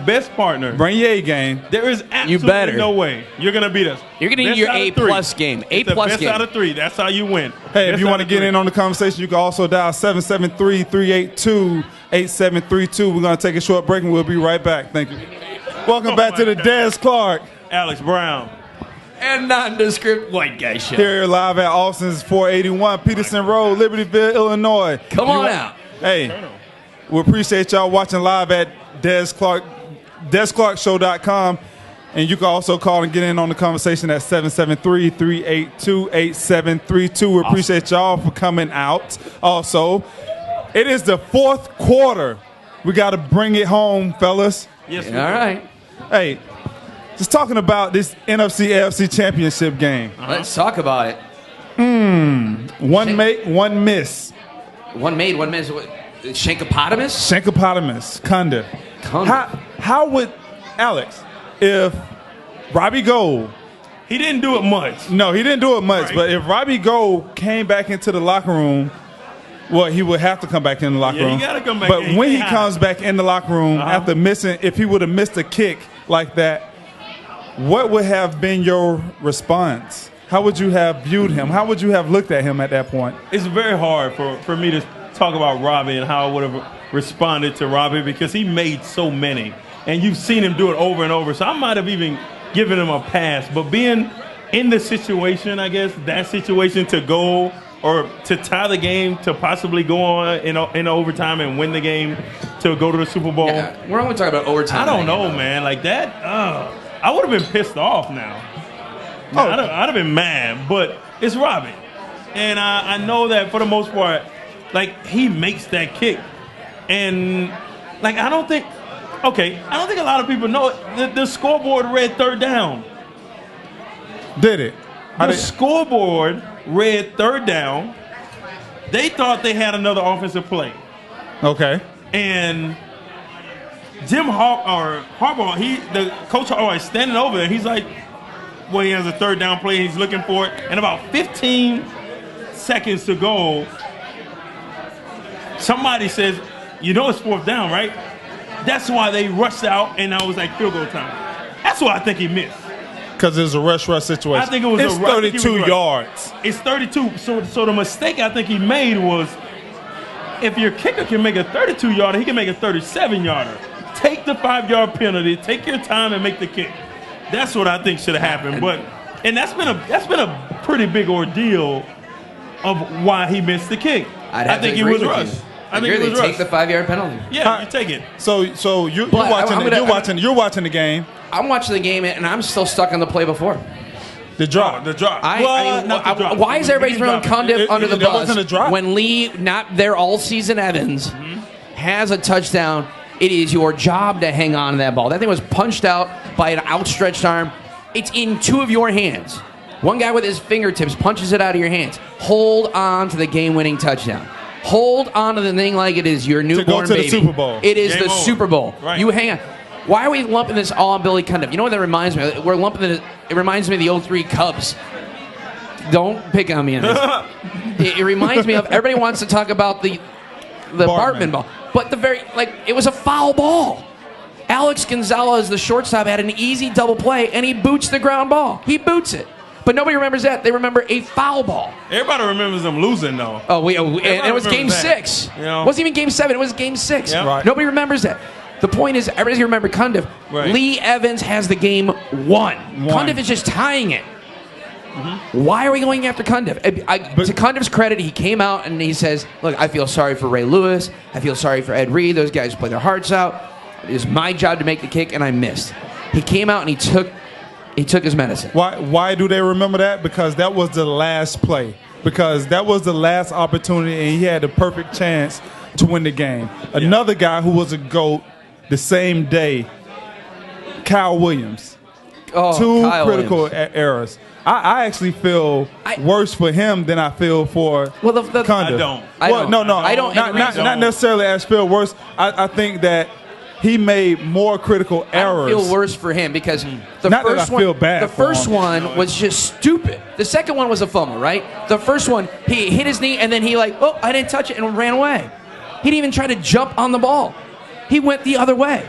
C: best partner.
A: Bring your A game.
C: There is absolutely no way you're gonna beat us.
B: You're going to need your A-plus game.
C: It's the
B: A-plus
C: best
B: game.
C: out of 3. That's how you win.
A: Hey, if
C: Best
A: you
C: out
A: want to
C: of
A: get
C: 3.
A: in on the conversation, you can also dial 773-382-8732. We're going to take a short break, and we'll be right back. Thank you. Welcome back to the Des Clark.
C: Alex Brown.
B: and Nondescript White Guy Show.
A: Here live at Austin's 481 Peterson Road, Libertyville, Illinois.
B: Come on out.
A: Hey, we appreciate y'all watching live at DesClarkShow.com. And you can also call and get in on the conversation at 773-382-8732. We appreciate y'all for coming out. Also, it is the fourth quarter. We got to bring it home, fellas.
C: Yes,
B: All right.
A: Hey, just talking about this NFC-AFC championship game.
B: Let's talk about it.
A: One make, one miss.
B: One made, one missed. Shankopotamus?
A: Shankopotamus, Conte.
B: Conte.
A: How would, Alex, if Robbie Gould,
C: he didn't do it much.
A: no, he didn't do it much,
C: Right.
A: but if Robbie Gould came back into the locker room, well, he would have to come back in the locker
C: Yeah, he
A: room.
C: gotta come back
A: But
C: in.
A: when he
C: Yeah.
A: comes back in the locker room after missing, if he would have missed a kick like that, what would have been your response? How would you have viewed him? How would you have looked at him at that point?
C: It's very hard for me to talk about Robbie and how I would have responded to Robbie because he made so many. And you've seen him do it over and over. So I might have even given him a pass. But being in the situation, I guess, that situation to go or to tie the game, to possibly go on in overtime and win the game, to go to the Super Bowl.
B: Yeah, we're only talking about overtime.
C: I don't know, man. Like that, I would have been pissed off now. I'd have been mad, but it's Robbie. And I know that for the most part, like, he makes that kick. And, like, I don't think a lot of people know it. The scoreboard read third down.
A: Did it?
C: The scoreboard read third down. They thought they had another offensive play.
A: Okay.
C: And Harbaugh, the coach is standing over there. He's like, well, he has a third down play. He's looking for it. And about 15 seconds to go, somebody says, it's fourth down, right? That's why they rushed out, and I was like, field goal time. That's why I think he missed.
A: Because it was a rush situation.
C: I think it was
A: it's
C: a rush.
A: 32 yards.
C: It's 32. So the mistake I think he made was, if your kicker can make a 32-yarder, he can make a 37-yarder. Take the 5-yard penalty. Take your time and make the kick. That's what I think should have happened. And that's been a pretty big ordeal of why he missed the kick.
B: I think
C: it was rushed. I think it was
B: take the 5-yard penalty.
C: Yeah, you take it.
A: So you're
B: But
A: watching the game.
B: I'm watching the game, and I'm still stuck on the play before.
A: The drop.
C: The drop.
B: Not the drop. Why is everybody throwing Conte under the
A: that
B: bus
A: wasn't a drop.
B: when Lee, not their all-season Evans, has a touchdown? It is your job to hang on to that ball. That thing was punched out by an outstretched arm. It's in two of your hands. One guy with his fingertips punches it out of your hands. Hold on to the game-winning touchdown. Hold on to the thing like it is your newborn
A: to
B: baby.
A: the Super Bowl.
B: It is
C: Game
B: the
C: over.
B: Super Bowl.
C: Right.
B: You hang on. Why are we lumping this all on Billy Cundiff? You know what that reminds me of? We're lumping it. It reminds me of the 03 Cubs. Don't pick on me on this. It reminds me of, everybody wants to talk about the Bartman ball. But it was a foul ball. Alex Gonzalez, the shortstop, had an easy double play, and he boots the ground ball. He boots it. But nobody remembers that. They remember a foul ball.
C: Everybody remembers them losing, though.
B: And it was game 6.
C: You know?
B: It wasn't even game 7. It was game 6.
C: Yep. Right.
B: Nobody remembers that. The point is, everybody's going to remember Cundiff.
C: Right.
B: Lee Evans has the game won. Cundiff is just tying it. Why are we going after Cundiff? To Cundiff's credit, he came out and he says, look, I feel sorry for Ray Lewis. I feel sorry for Ed Reed. Those guys play their hearts out. It was my job to make the kick, and I missed. He came out and he took his medicine.
A: Why do they remember that? Because that was the last play. Because that was the last opportunity, and he had the perfect chance to win the game. Another guy who was a GOAT the same day, Kyle Williams. Two
B: Kyle
A: critical
B: Williams.
A: errors. I actually feel worse for him than I feel for Cundiff.
C: I don't.
B: I don't.
A: Not necessarily as feel worse. I think that he made more critical errors.
B: I feel worse for him because the
A: Not
B: first
A: that I feel bad
B: the
A: for
B: first
A: him.
B: one was just stupid. The second one was a fumble, right? The first one, he hit his knee and then he I didn't touch it, and ran away. He didn't even try to jump on the ball. He went the other way.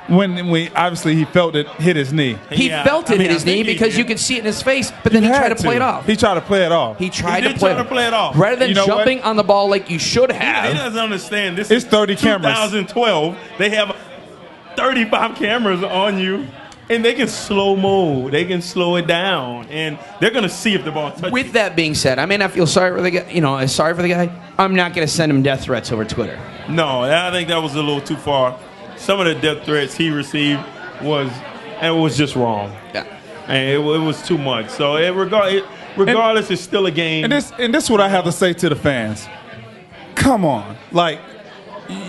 A: When obviously he felt it hit his knee.
B: He felt it hit his knee because you could see it in his face, but then he tried to play it off.
A: He tried to play it off.
B: He tried
C: He
B: to play
C: it off.
B: Rather than
A: You know
B: jumping on the ball like you should have.
C: He doesn't understand. This
A: It's
C: is
A: 30 cameras.
C: 2012. They have 35 cameras on you. And they can slow-mo. They can slow it down. And they're going to see if the ball touches.
B: With that being said, I may not feel sorry for the guy. Sorry for the guy. I'm not going to send him death threats over Twitter.
C: No, I think that was a little too far. Some of the death threats he received was just wrong.
B: Yeah.
C: And it was too much. So regardless, it's still a game.
A: And this is what I have to say to the fans. Come on. Like,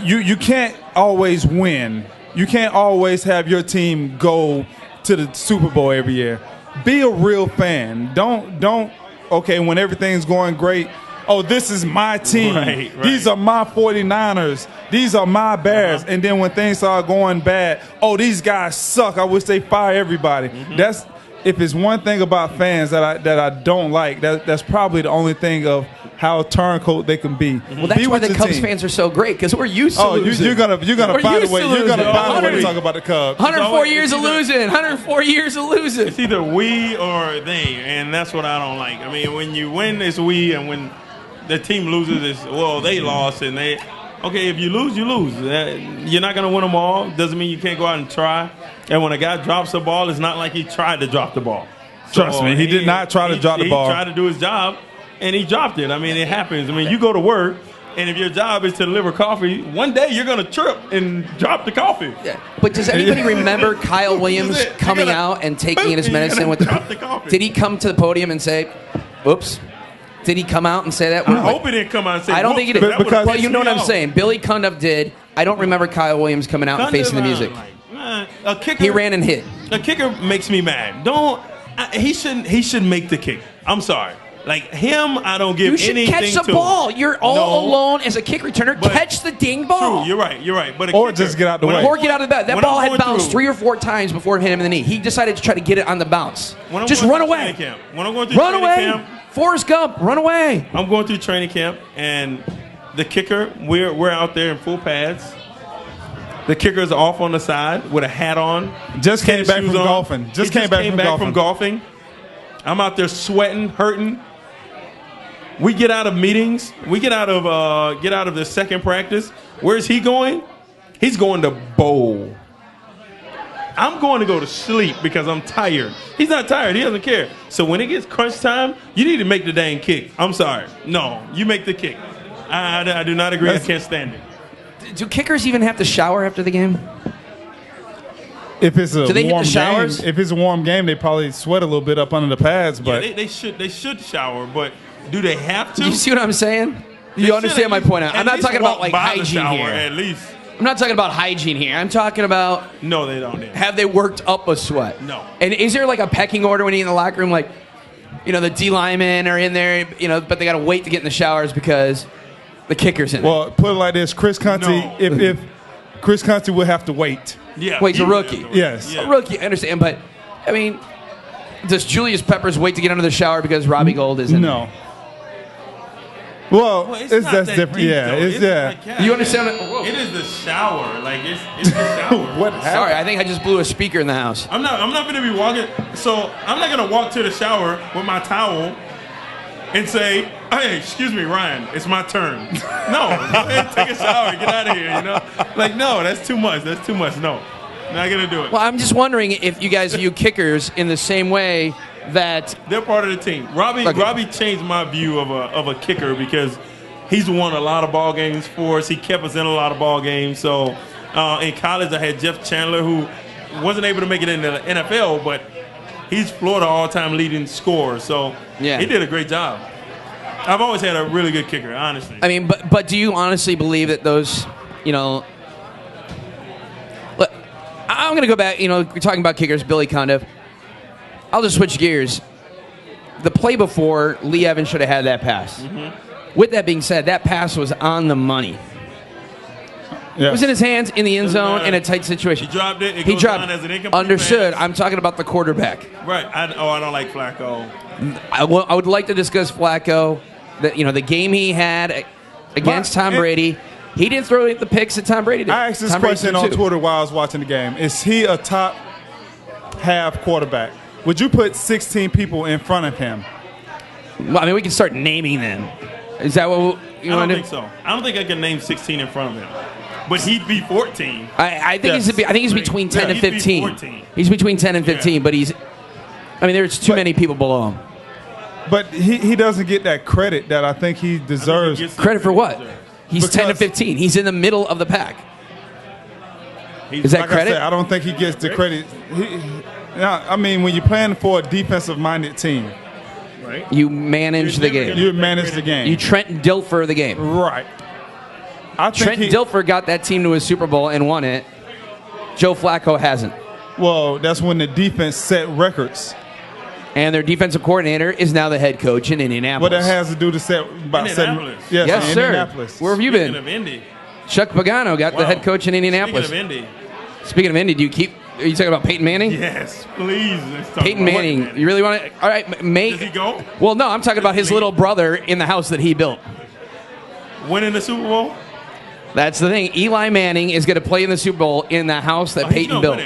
A: you can't always win. You can't always have your team go to the Super Bowl every year. Be a real fan. Don't okay, when everything's going great, oh, this is my team.
C: Right.
A: These are my 49ers. These are my Bears. And then when things start going bad, oh, these guys suck. I wish they fire everybody. That's if it's one thing about fans that I don't like, that's probably the only thing of how turncoat they can be.
B: Well, that's why the Cubs fans are so great, because we're used to losing.
A: You're gonna find a way. You're gonna find a way to talk about the Cubs.
B: 104 years of losing. 104 years of losing.
C: It's either we or they, and that's what I don't like. I mean, when you win, it's we, and when the team loses, it's they lost, and they. Okay, if you lose, you lose. You're not gonna win them all. Doesn't mean you can't go out and try. And when a guy drops the ball, it's not like he tried to drop the ball.
A: Trust me, he did not try to drop the ball.
C: He tried to do his job, and he dropped it. I mean, it happens. I mean, you go to work, and if your job is to deliver coffee, one day you're going to trip and drop the coffee.
B: Yeah. But does anybody remember Kyle Williams coming out and taking his medicine with the
C: coffee?
B: Did he come to the podium and say, "Oops"? Did he come out and say that?
C: I hope he didn't come out and say.
B: I don't think he did.
A: Because
B: well, you know what I'm saying. Billy Cundiff did. I don't remember Kyle Williams coming out and facing the music.
C: A kicker.
B: He ran and hit.
C: A kicker makes me mad. He should make the kick. I'm sorry. Like him, I don't give anything to.
B: You should catch the ball. You're all alone as a kick returner. Catch the ding ball.
C: True, you're right. But
A: or just get out the way.
B: Or get out of the bat. That ball had bounced 3 or 4 times before it hit him in the knee. He decided to try to get it on the bounce. Just run away.
C: When I'm going through
B: run
C: training
B: away.
C: camp,
B: Forrest Gump, run away.
C: I'm going through training camp, and the kicker, we're out there in full pads. The kicker's off on the side with a hat on.
A: Just came back from golfing. Just came back from golfing.
C: I'm out there sweating, hurting. We get out of meetings. We get out of the second practice. Where's he going? He's going to bowl. I'm going to go to sleep because I'm tired. He's not tired. He doesn't care. So when it gets crunch time, you need to make the dang kick. I'm sorry. No, you make the kick. I do not agree. I can't stand it.
B: Do kickers even have to shower after the game?
A: If it's a
B: do they
A: warm
B: hit the showers?
A: game, if it's a warm game, they probably sweat a little bit up under the pads. But
C: yeah, they should shower. But do they have to?
B: You see what I'm saying? You understand my point? I'm not talking about like hygiene here.
C: At least.
B: I'm not talking about hygiene here. I'm talking about
C: no, they don't.
B: Have they worked up a sweat?
C: No.
B: And is there like a pecking order when you're in the locker room? Like, the D linemen are in there, but they got to wait to get in the showers because the kicker's in there.
A: Well, put it like this: Chris Conte, if Chris Conte will have to wait.
C: Yeah.
B: Wait, he's a rookie.
A: Yes.
B: Yeah. A rookie, I understand. But, I mean, does Julius Peppers wait to get under the shower because Robbie Gold is in there?
A: No. Well, that's different.
C: Deep,
A: Yeah,
B: You understand?
C: It is the shower. Like it's the shower.
A: What happened?
B: Sorry, I think I just blew a speaker in the house.
C: I'm not going to be walking. So I'm not going to walk to the shower with my towel and say, "Hey, excuse me, Ryan, it's my turn." No, go ahead, take a shower, get out of here. Like, no, that's too much. That's too much. No, not going to do it.
B: Well, I'm just wondering if you guys view kickers in the same way that
C: they're part of the team. Robbie changed my view of a kicker because he's won a lot of ball games for us. He kept us in a lot of ball games. So in college, I had Jeff Chandler, who wasn't able to make it into the NFL, but he's Florida all-time leading scorer. So he did a great job. I've always had a really good kicker, honestly.
B: I mean, but do you honestly believe that those, look, I'm going to go back, we're talking about kickers, Billy Cundiff. I'll just switch gears. The play before, Lee Evans should have had that pass. Mm-hmm. With that being said, that pass was on the money. Yes. It was in his hands, in the end zone, in a tight situation.
C: He dropped it.
B: He dropped
C: it as an incomplete
B: Understood.
C: pass.
B: I'm talking about the quarterback.
C: Right. I don't like Flacco.
B: I would like to discuss Flacco. The game he had against Tom Brady. He didn't throw the picks that Tom Brady did.
A: I asked this question on Twitter while I was watching the game. Is he a top half quarterback? Would you put 16 people in front of him?
B: Well, I mean, we can start naming them. Is that what you want to do?
C: I don't think so. I don't think I can name 16 in front of him. But he'd be 14.
B: I think he's between 10 and 15.
C: 14.
B: He's between 10 and 15, but there's too many people below him.
A: But he doesn't get that credit that I think he deserves.
B: Credit for what? He's 10 to 15. He's in the middle of the pack. Is that credit?
A: I don't think he gets the credit. When you're playing for a defensive-minded team,
C: right?
B: You manage the game.
A: You manage the game.
B: You Trent Dilfer the game.
A: Right.
B: Trent Dilfer got that team to a Super Bowl and won it. Joe Flacco hasn't.
A: Well, that's when the defense set records.
B: And their defensive coordinator is now the head coach in Indianapolis.
A: What that has to do to set about
C: Indianapolis.
B: Yes, sir.
A: Indianapolis.
B: Where have you been?
C: Of Indy.
B: Chuck Pagano got the head coach in Indianapolis. Speaking of Indy, are you talking about Peyton Manning?
C: Yes, please. Let's talk
B: Peyton
C: about
B: Manning. You really want to? All right,
C: Does he go?
B: Well, no, I'm talking about his little brother in the house that he built.
C: Winning the Super Bowl?
B: That's the thing. Eli Manning is going to play in the Super Bowl in the house that Peyton built.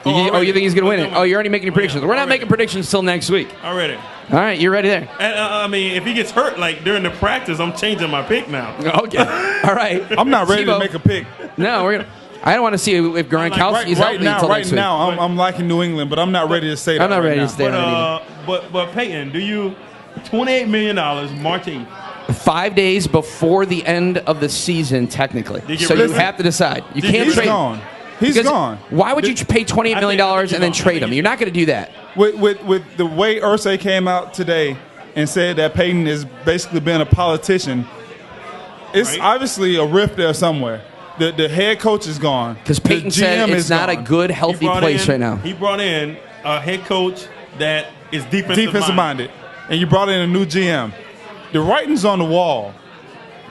B: You think he's going to win it? Oh, you're already making your predictions. We're not making predictions till next week.
C: Already.
B: All right, you're ready there.
C: And, if he gets hurt during the practice, I'm changing my pick now.
B: Okay. All right.
A: I'm not ready to make a pick.
B: No, we're gonna. I don't want to see if Gronkowski's healthy until next week.
A: Right now, I'm liking New England, but I'm not ready to say that.
B: I'm not ready to say that.
C: But Peyton, do you $28 million March 8th?
B: 5 days before the end of the season, technically. So you have to decide. You can't trade.
A: He's gone.
B: Why would you pay $28 million and then trade him? You're not going to do that.
A: With the way Irsay came out today and said that Peyton is basically being a politician, it's obviously a rift there somewhere. The head coach is gone.
B: Because Peyton said it's not a good, healthy place right now.
C: He brought in a head coach that is defensive
A: minded. And you brought in a new GM. The writing's on the wall.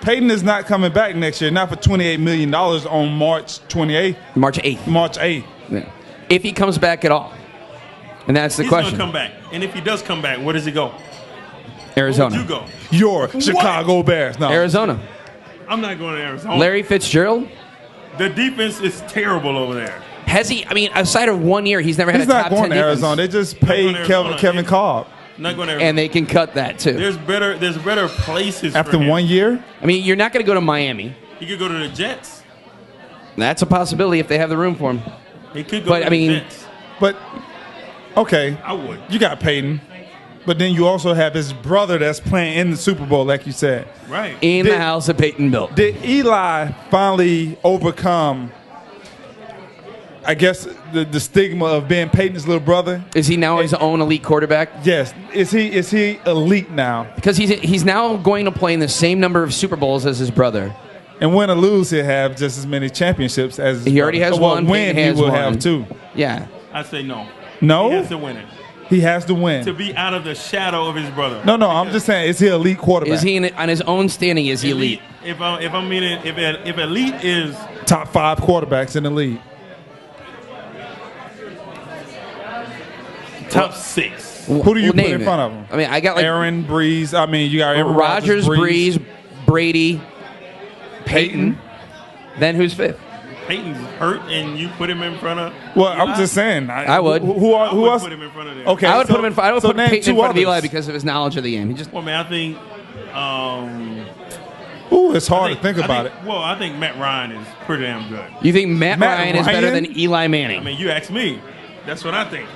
A: Peyton is not coming back next year, not for $28 million on March 28th.
B: March 8th.
A: March 8th.
B: Yeah. If he comes back at all. And that's the question.
C: He's going to come back. And if he does come back, where does he go?
B: Arizona.
C: Where would you go?
A: Your Chicago Bears. No.
B: Arizona.
C: I'm not going to Arizona.
B: Larry Fitzgerald?
C: The defense is terrible over there.
B: Has he? Aside of 1 year, he's never had a top 10 defense.
A: He's not going to Arizona. They just paid Kevin Cobb.
C: Not going to Arizona.
B: And they can cut that, too.
C: There's better places
A: after
C: for him.
A: 1 year?
B: You're not going to go to Miami.
C: He could go to the Jets.
B: That's a possibility if they have the room for him.
C: He could go to the Jets.
A: But, okay.
C: I would.
A: You got Peyton. But then you also have his brother that's playing in the Super Bowl, like you said.
C: Right.
B: In the house that Peyton built.
A: Did Eli finally overcome, I guess, the stigma of being Peyton's little brother?
B: Is he now his own elite quarterback?
A: Yes. Is he elite now?
B: Because he's now going to play in the same number of Super Bowls as his brother.
A: And win or lose, he'll have just as many championships as his
B: He already
A: brother.
B: has one.
A: Win, he will have two.
B: Yeah.
C: I say no.
A: No?
C: He has to win it.
A: He has to win.
C: To be out of the shadow of his brother.
A: No, I'm just saying, is he an elite quarterback?
B: Is he on his own standing? Is he elite?
C: If elite is
A: top 5 quarterbacks in the league.
C: Top 6.
A: Who do you put in front of him?
B: I got
A: Aaron, Breeze. You got Aaron
B: Rodgers, Breeze, Brady, Peyton. Then who's 5th?
C: Peyton's hurt, and you put him in front of.
A: Well, Eli? I'm just saying.
B: I would.
A: Who else?
C: Put him in front of them.
A: Okay,
B: I would put him in. I would put Peyton in front of Eli
A: others.
B: because of his knowledge of the game.
C: I think.
A: It's hard to think about it.
C: Well, I think Matt Ryan is pretty damn good.
B: You think Matt Ryan is better than Eli Manning?
C: You asked me. That's what I think.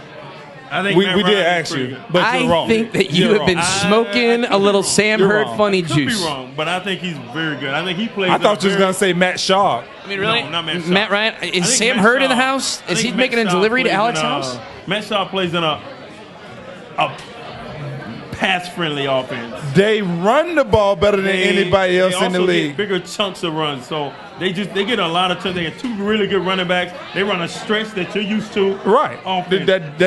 C: I think
A: we did ask you, but you're wrong.
B: I think that you have been smoking a little Sam Hurd funny juice.
C: Could be wrong, but I think he's very good. I think he plays.
A: I thought you was going to say Matt Shaw.
B: Really?
C: No, not Matt Shaw.
B: Matt Ryan? Is Sam Hurd in the house? Is he making a delivery to Alex's house?
C: Matt Shaw plays in a pass-friendly offense.
A: They run the ball better than anybody else in the league.
C: Get bigger chunks of runs, so they get a lot of chunks. They get 2 really good running backs. They run a stretch that you're used to.
A: Right.
C: Offense.
A: That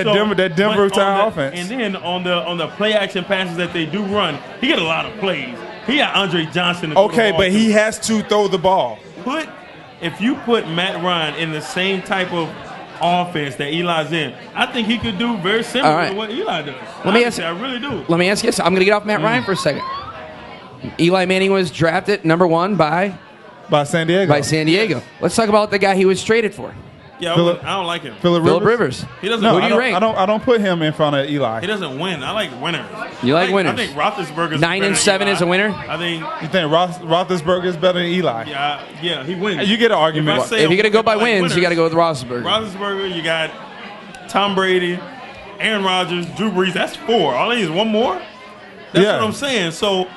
A: Denver style offense.
C: And then on the play action passes that they do run, he get a lot of plays. He got Andre Johnson.
A: Okay, but he has to throw the ball.
C: If you put Matt Ryan in the same type of offense that Eli's in, I think he could do very similar to what Eli does. I really do.
B: Let me ask you this. I'm going to get off Matt Ryan for a second. Eli Manning was drafted number 1 by
A: San Diego.
B: Let's talk about the guy he was traded for.
C: Yeah, I don't like him.
B: Phillip Rivers.
C: He doesn't.
A: No,
B: Who do you rank?
A: I don't put him in front of Eli.
C: He doesn't win. I like winners.
B: You like winners?
C: I think Roethlisberger's
B: 9 and 7 is a winner.
C: I think.
A: You think Roethlisberger is better than Eli?
C: Yeah, he wins.
A: You get an argument.
C: If I say
B: If you're gonna go by
C: like
B: wins,
C: winners,
B: you got to go with Roethlisberger.
C: Roethlisberger, you got Tom Brady, Aaron Rodgers, Drew Brees. That's 4. All I need is one more. That's what I'm saying. So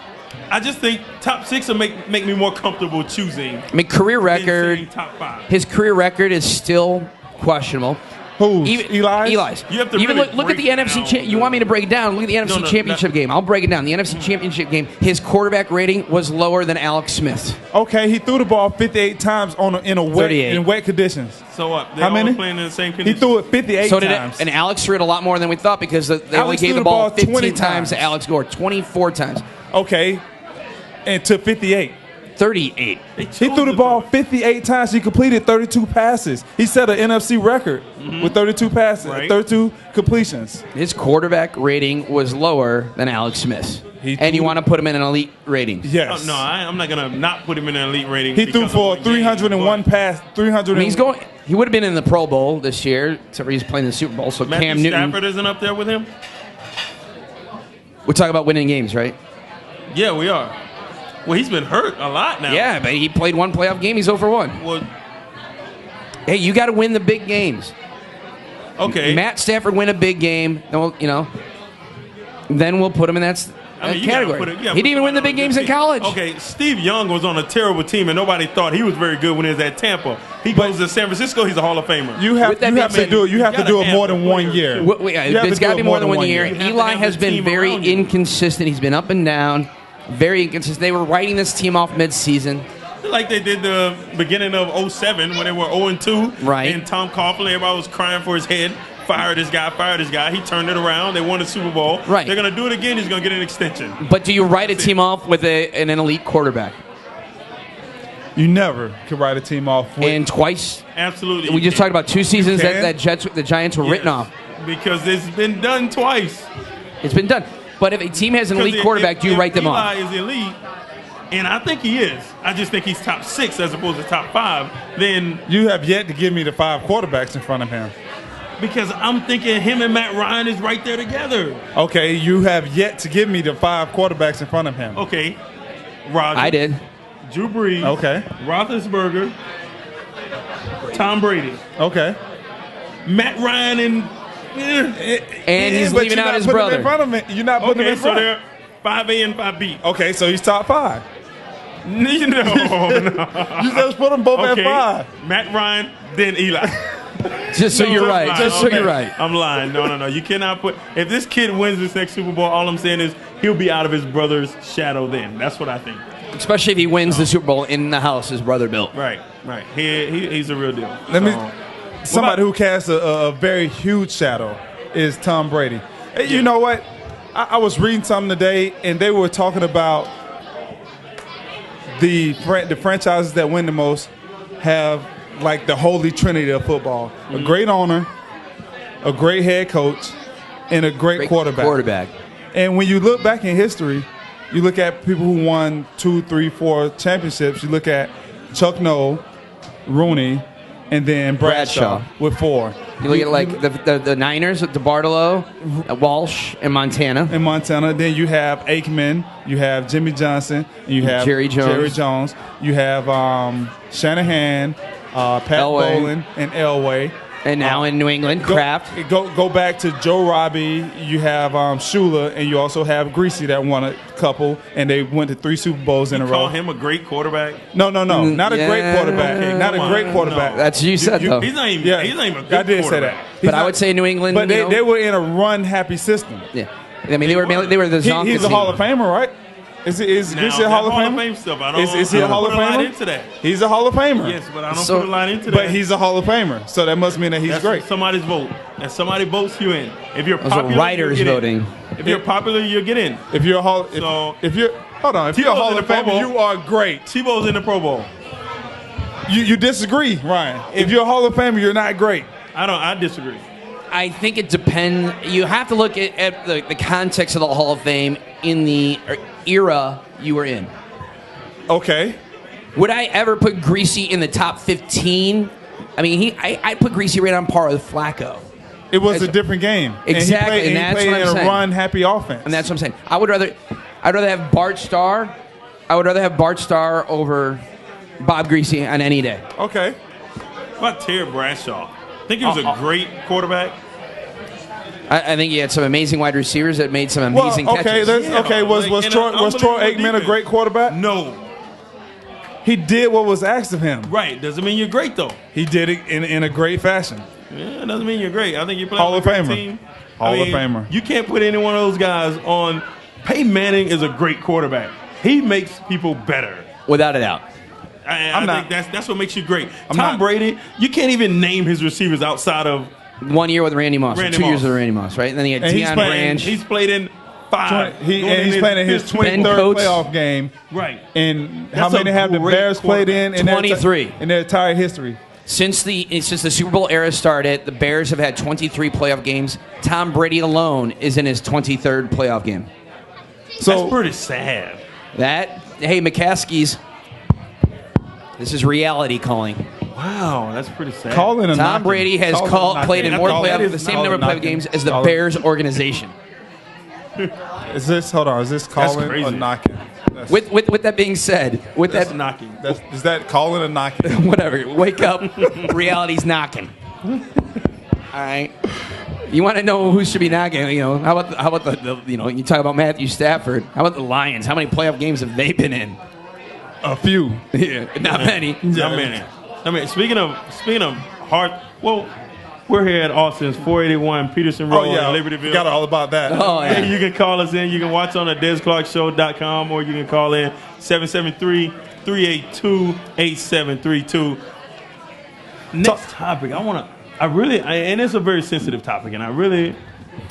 C: I just think top 6 will make me more comfortable choosing.
B: I mean, career
C: than
B: record.
C: saying top 5.
B: His career record is still questionable.
A: Who's?
B: Eli's?
C: You have to
B: Even
C: really
B: look at the
C: break
B: NFC.
C: down
B: You want me to break it down? Look at the NFC Championship game. I'll break it down. The NFC Championship game. His quarterback rating was lower than Alex Smith's.
A: Okay, he threw the ball 58 times in wet conditions.
C: So what? They
A: How
C: all
A: many?
C: playing in the same
A: He
C: condition.
A: threw it 58
B: So did
A: times.
B: it, and Alex threw it a lot more than we thought because they only
A: Alex
B: gave
A: threw
B: the ball
A: 20
B: 15 times to
A: times.
B: Alex Gore, 24 times,
A: Okay, and to 58.
B: 38.
A: He threw the ball 58 times. He completed 32 passes. He set an NFC record with 32 passes,
C: Right.
A: 32 completions.
B: His quarterback rating was lower than Alex Smith's.
A: He
B: And you
A: threw-
B: want to put him in an elite rating.
A: Yes.
C: No, I'm not gonna not put him in an elite rating.
A: He threw
C: because
A: for
C: of one game,
A: 301
C: but
A: pass. 300.
B: I mean, he would have been in the Pro Bowl this year, except for he's playing the Super Bowl. So
C: Matthew
B: Cam Newton.
C: Stafford isn't up there with him.
B: We're talking about winning games, right?
C: Yeah, we are. Well, he's been hurt a lot now.
B: Yeah, but he played one playoff game. He's over 1.
C: Well,
B: Hey, you got to win the big games.
C: okay.
B: Matt Stafford win a big game, then we'll put him in that
C: you gotta
B: category.
C: put it- you
B: He
C: gotta
B: didn't
C: put
B: even win the
C: somebody
B: big
C: on a
B: games
C: good
B: in
C: team.
B: college.
C: Okay, Steve Young was on a terrible team, and nobody thought he was very good when he was at Tampa. He goes to San Francisco. He's a Hall of Famer.
A: You have
B: With that
A: to
B: being said,
A: do it. You have to
C: gotta
A: do it
C: have
A: more
C: the
A: than 1
C: players,
A: year.
C: too.
A: You have
B: It's
A: to
B: got to
A: do
B: be
A: it
B: more than 1 year.
C: You have to
B: Eli
C: have
B: has
C: the
B: been
C: team
B: very
C: around you.
B: inconsistent. He's been up and down, very inconsistent. They were writing this team off mid-season.
C: Like they did the beginning of 07 when they were 0-2.
B: Right.
C: And Tom Coughlin, everybody was crying for his head. Fire this guy, fire this guy. He turned it around. They won the Super Bowl.
B: Right.
C: They're going to do it again. He's going to get an extension.
B: But do you write a team off with an elite quarterback?
A: You never could write a team off with.
B: And twice,
C: Absolutely.
B: we just talked about 2 seasons
A: can.
B: that the Giants were written off.
C: Because it's been done twice.
B: It's been done. But if a team has an elite quarterback, do you write them off?
C: Eli is elite, and I think he is. I just think he's top 6 as opposed to top 5. Then
A: You have yet to give me the 5 quarterbacks in front of him.
C: because I'm thinking him and Matt Ryan is right there together.
A: Okay, you have yet to give me the 5 quarterbacks in front of him.
C: Okay, Rodgers.
B: I did.
C: Drew Brees.
A: Okay.
C: Roethlisberger. Tom Brady.
A: Okay.
C: Matt Ryan and.
B: And he's
A: but
B: leaving
A: you're
B: out
A: not
B: his
A: putting
B: brother.
A: him in front of me. You're not putting him
C: Okay,
A: in
C: so
A: front.
C: they're 5A and 5B.
A: Okay, so he's top 5.
C: No.
A: You just put them both
C: Okay.
A: at 5.
C: Matt Ryan, then Eli.
B: Just so
C: No,
B: you're
C: that's
B: right.
C: fine.
B: Just so
C: Okay.
B: you're right.
C: I'm lying. No. You cannot put. If this kid wins this next Super Bowl, all I'm saying is he'll be out of his brother's shadow then. That's what I think.
B: Especially if he wins the Super Bowl in the house his brother built.
C: Right. He's a real deal.
A: Somebody who casts a very huge shadow is Tom Brady. Hey, you know what? I was reading something today, and they were talking about the franchises that win the most have like the holy trinity of football: a great owner, a great head coach, and a great quarterback. And when you look back in history, you look at people who won 2, 3, 4 championships. You look at Chuck Noll, Rooney, and then Bradshaw with 4.
B: You look at like the Niners with DeBartolo, Walsh, and Montana.
A: In Montana, then you have Aikman, you have Jimmy Johnson, and you have
B: Jerry Jones.
A: You have Shanahan, Pat
B: Elway.
A: Bowlen, and Elway.
B: And now in New England, Kraft.
A: Go back to Joe Robbie. You have Shula, and you also have Greasy that won a couple, and they went to 3 Super Bowls in a row.
C: Call him a great quarterback.
A: No, not a
B: Yeah.
A: great quarterback.
C: Okay,
A: Not
C: come
A: a great
C: on.
A: quarterback.
C: No.
B: That's you said, though.
C: He's not even.
A: Yeah,
C: He's not even a good
A: I did say
C: quarterback.
A: that.
B: But
A: He's
B: I
A: not-
B: would say New England.
A: But they were in a run-happy system.
B: Yeah. I mean, they were the Zonka
A: He's a
B: team.
A: Hall of Famer, right? Is
C: Now,
A: Greasy a Hall of
C: that
A: Famer?
C: Fame stuff, I don't.
A: Is he a Hall of
C: put a lot
A: Famer?
C: into that.
A: He's a Hall of Famer.
C: Yes, but I don't
B: So-
C: put a lot into that.
A: But he's a Hall of Famer, so that must mean that he's
C: That's
A: great.
C: somebody's vote. And somebody votes you in. If you're
B: Those are
C: popular,
B: writers
C: you get in.
B: voting.
C: If you're popular, you get in.
A: If you're a Hall,
C: So-
A: if you're hold on, if you're a
C: Tebow's
A: Hall
C: in
A: of
C: the Pro
A: Famer,
C: Bowl.
A: you are great.
C: Tebow's in the Pro Bowl.
A: You disagree, Ryan. If you're a Hall of Famer, you're not great.
C: I disagree.
B: I think it depends. You have to look at the context of the Hall of Fame in the era you were in.
A: Okay.
B: Would I ever put Greasy in the top 15 I mean, I put Greasy right on par with Flacco.
A: It was a different game.
B: Exactly,
A: and he played in a run-happy offense.
B: And that's what I'm saying. I'd rather have Bart Starr. I would rather have Bart Starr over Bob Greasy on any day.
A: Okay.
C: What about Terry Bradshaw? I think he was a great quarterback.
B: I think he had some amazing wide receivers that made some amazing catches.
A: Was Troy Aikman a great quarterback?
C: No.
A: He did what was asked of him.
C: Right. Doesn't mean you're great, though.
A: He did it in a great fashion.
C: Yeah, it doesn't mean you're great. I think you play
A: Hall
C: on a
A: of
C: great
A: Famer.
C: team.
A: Hall of Famer.
C: You can't put any one of those guys on. Peyton Manning is a great quarterback. He makes people better.
B: Without a doubt.
C: I think that's what makes you great. Tom Brady, you can't even name his receivers outside of
B: 1 year with Randy Moss, 2 years with Randy Moss, right? And then he had Deion Branch.
C: He's played in 5.
A: He's playing in his 23rd playoff game.
C: Right.
A: And how many have the Bears played in
B: 23
A: in their entire history?
B: Since the Super Bowl era started, the Bears have had 23 playoff games. Tom Brady alone is in his 23rd playoff game.
C: So that's pretty sad.
B: Hey, McCaskey's. This is reality calling.
C: Wow, that's pretty sad.
B: Tom Brady has played in more playoff, the same number of playoff games as the Bears organization.
A: Is this calling or knocking?
B: With that being said,
C: that's knocking.
A: Is that calling or knocking?
B: Whatever. Wake up. Reality's knocking. All right. You want to know who should be knocking? You know, how about the you talk about Matthew Stafford. How about the Lions? How many playoff games have they been in?
A: A few.
B: Yeah, not many.
C: Not many. I mean, speaking of hard. Well, we're here at Austin's 481 Peterson Rd in Libertyville.
A: Forgot all about that.
B: Oh, yeah.
C: You can call us in. You can watch on the DesClarkShow.com, or you can call in 773-382-8732. Next topic, and it's a very sensitive topic, and I really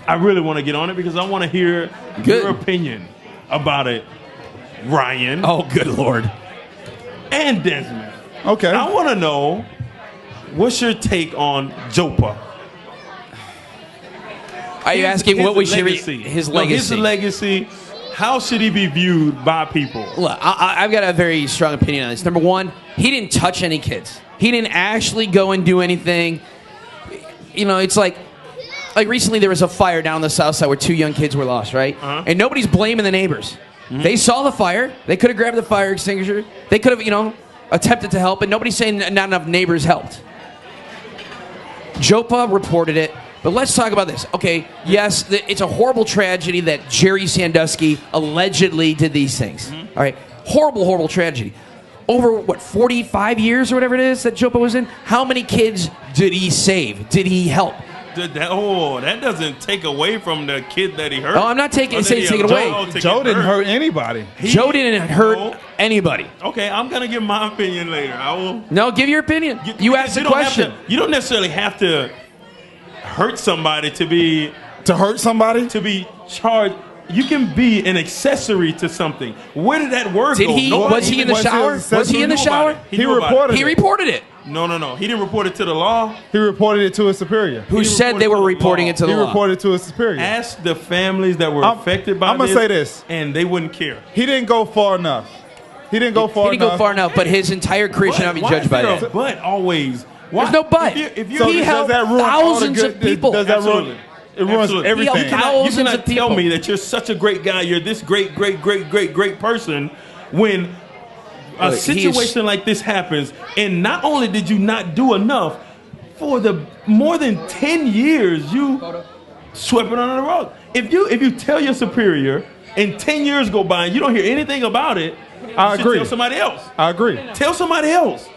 C: want to get on it because I want to hear your opinion about it, Ryan.
B: Oh, good Lord.
C: And Desmond.
A: Okay.
C: I want to know, what's your take on Jopa?
B: Are you asking what we should his legacy?
C: His legacy. How should he be viewed by people?
B: Look, I've got a very strong opinion on this. Number one, he didn't touch any kids. He didn't actually go and do anything. You know, it's like recently there was a fire down the south side where 2 young kids were lost, right? Uh-huh. And nobody's blaming the neighbors. Mm-hmm. They saw the fire. They could have grabbed the fire extinguisher. They could have, attempted to help, and nobody's saying not enough neighbors helped. Jopa reported it, but let's talk about this. Okay, yes, it's a horrible tragedy that Jerry Sandusky allegedly did these things. Mm-hmm. All right, horrible, horrible tragedy. Over, 45 years or whatever it is that Jopa was in? How many kids did he save? Did he help?
C: That doesn't take away from the kid that he hurt.
B: No, I'm not saying take it away.
A: Joe didn't hurt anybody.
B: Joe didn't hurt anybody.
C: Okay, I'm going to give my opinion later. I will.
B: No, give your opinion. You asked the question.
C: You don't necessarily have to hurt somebody to be charged. You can be an accessory to something. Where did that word go?
B: Was he in the shower? Was he in the shower?
A: He reported it.
C: No. He didn't report it to the law.
A: He reported it to his superior.
B: Who said they were reporting it to the law?
A: He reported it to his superior.
C: Ask the families that were affected by this.
A: I'm going to say this.
C: And they wouldn't care.
A: He didn't go far enough. He didn't go far enough,
B: but his entire career should not be judged by that.
C: But always.
B: There's no but. He helped thousands of people.
A: Does that ruin? It ruins everything.
C: You cannot tell me that you're such a great guy. You're this great person when a situation like this happens, and not only did you not do enough, for the more than 10 years you swept it under the rug. If you tell your superior and 10 years go by and you don't hear anything about it,
A: I agree.
C: Tell somebody else.
A: I agree.
C: Tell somebody else.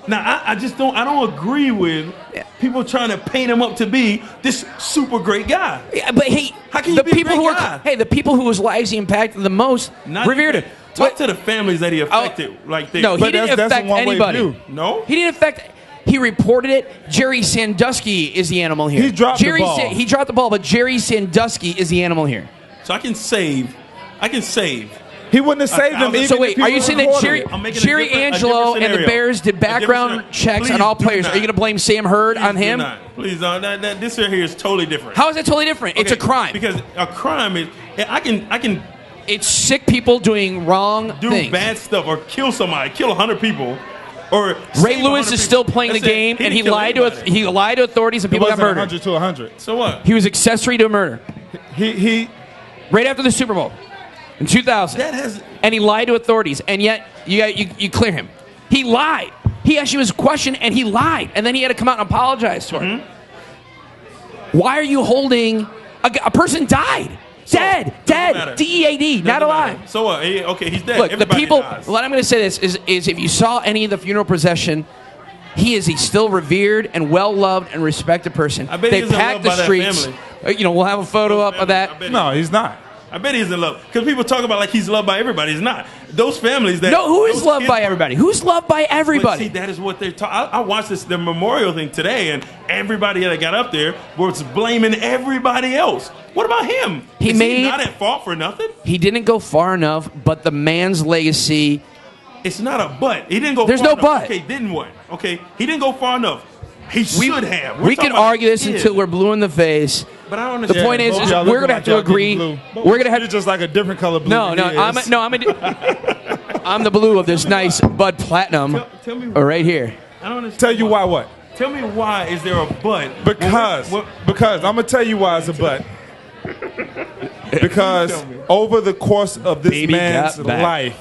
C: Now, I don't agree with people trying to paint him up to be this super great guy.
B: Yeah, but hey,
C: how can you be a great guy?
B: The people whose lives he impacted the most revered him.
C: Talk to the families that he affected like this.
B: No, he didn't affect anybody.
C: No?
B: He didn't affect. He reported it. Jerry Sandusky is the animal here.
A: He dropped the ball.
B: He dropped the ball, but Jerry Sandusky is the animal here.
C: So I can save.
A: He wouldn't have saved him.
B: So wait, are you saying that Jerry Angelo and the Bears did background checks on all players? Are you going to blame Sam Hurd on him?
C: Please don't. This right here is totally different.
B: How is it totally different? Okay, it's a crime.
C: Because a crime is, I can.
B: It's sick people doing wrong things.
C: Do bad stuff or kill somebody, kill 100 people. Or
B: Ray Lewis is still playing the game, and he lied to authorities, and people got murdered.
A: 100 to 100.
C: So what?
B: He was accessory to a murder.
A: He
B: right after the Super Bowl in 2000. And he lied to authorities, and yet you clear him. He lied. He actually was questioned, and he lied, and then he had to come out and apologize to her. Why are you holding a person died? Dead, DEAD, not alive.
C: So what? Okay, he's dead.
B: Look,
C: Everybody
B: the people.
C: dies.
B: What I'm going to say this is if you saw any of the funeral procession, he's still revered and well loved and respected person.
C: I bet
B: they
C: he's in
B: packed
C: love
B: the
C: by that
B: streets.
C: family.
B: We'll have a photo up of that.
A: No, he's not.
C: I bet he's in love. Because people talk about like he's loved by everybody. He's not. Those families that...
B: No, who is loved by everybody? Who's loved by everybody?
C: See, that is what they're talking... I watched the memorial thing today, and everybody that got up there was blaming everybody else. What about him? Is he not at fault for nothing?
B: He didn't go far enough, but the man's legacy...
C: It's not a but. He didn't go
B: There's
C: far
B: no
C: enough.
B: but.
C: Okay, didn't what? Okay, he didn't go far enough. He should have.
B: We can argue this until we're blue in the face.
C: But I don't understand.
B: The point is we're going to have to agree. We're going to have
A: You're just like a different color blue.
B: I'm the blue of this nice Bud Platinum
C: Tell me
B: right here.
C: I don't understand.
A: Tell you why what?
C: Tell me why is there a but?
A: Because I'm gonna tell you why it's a but. Because over the course of this man's life,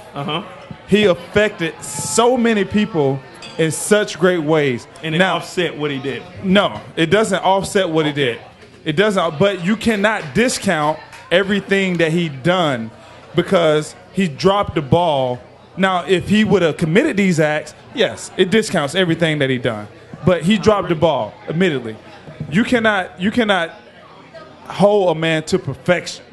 A: he affected so many people in such great ways.
C: And it offset what he did.
A: No, it doesn't offset what he did. It doesn't. But you cannot discount everything that he done because he dropped the ball. Now, if he would have committed these acts, yes, it discounts everything that he done. But he dropped the ball, admittedly. You cannot hold a man to perfection.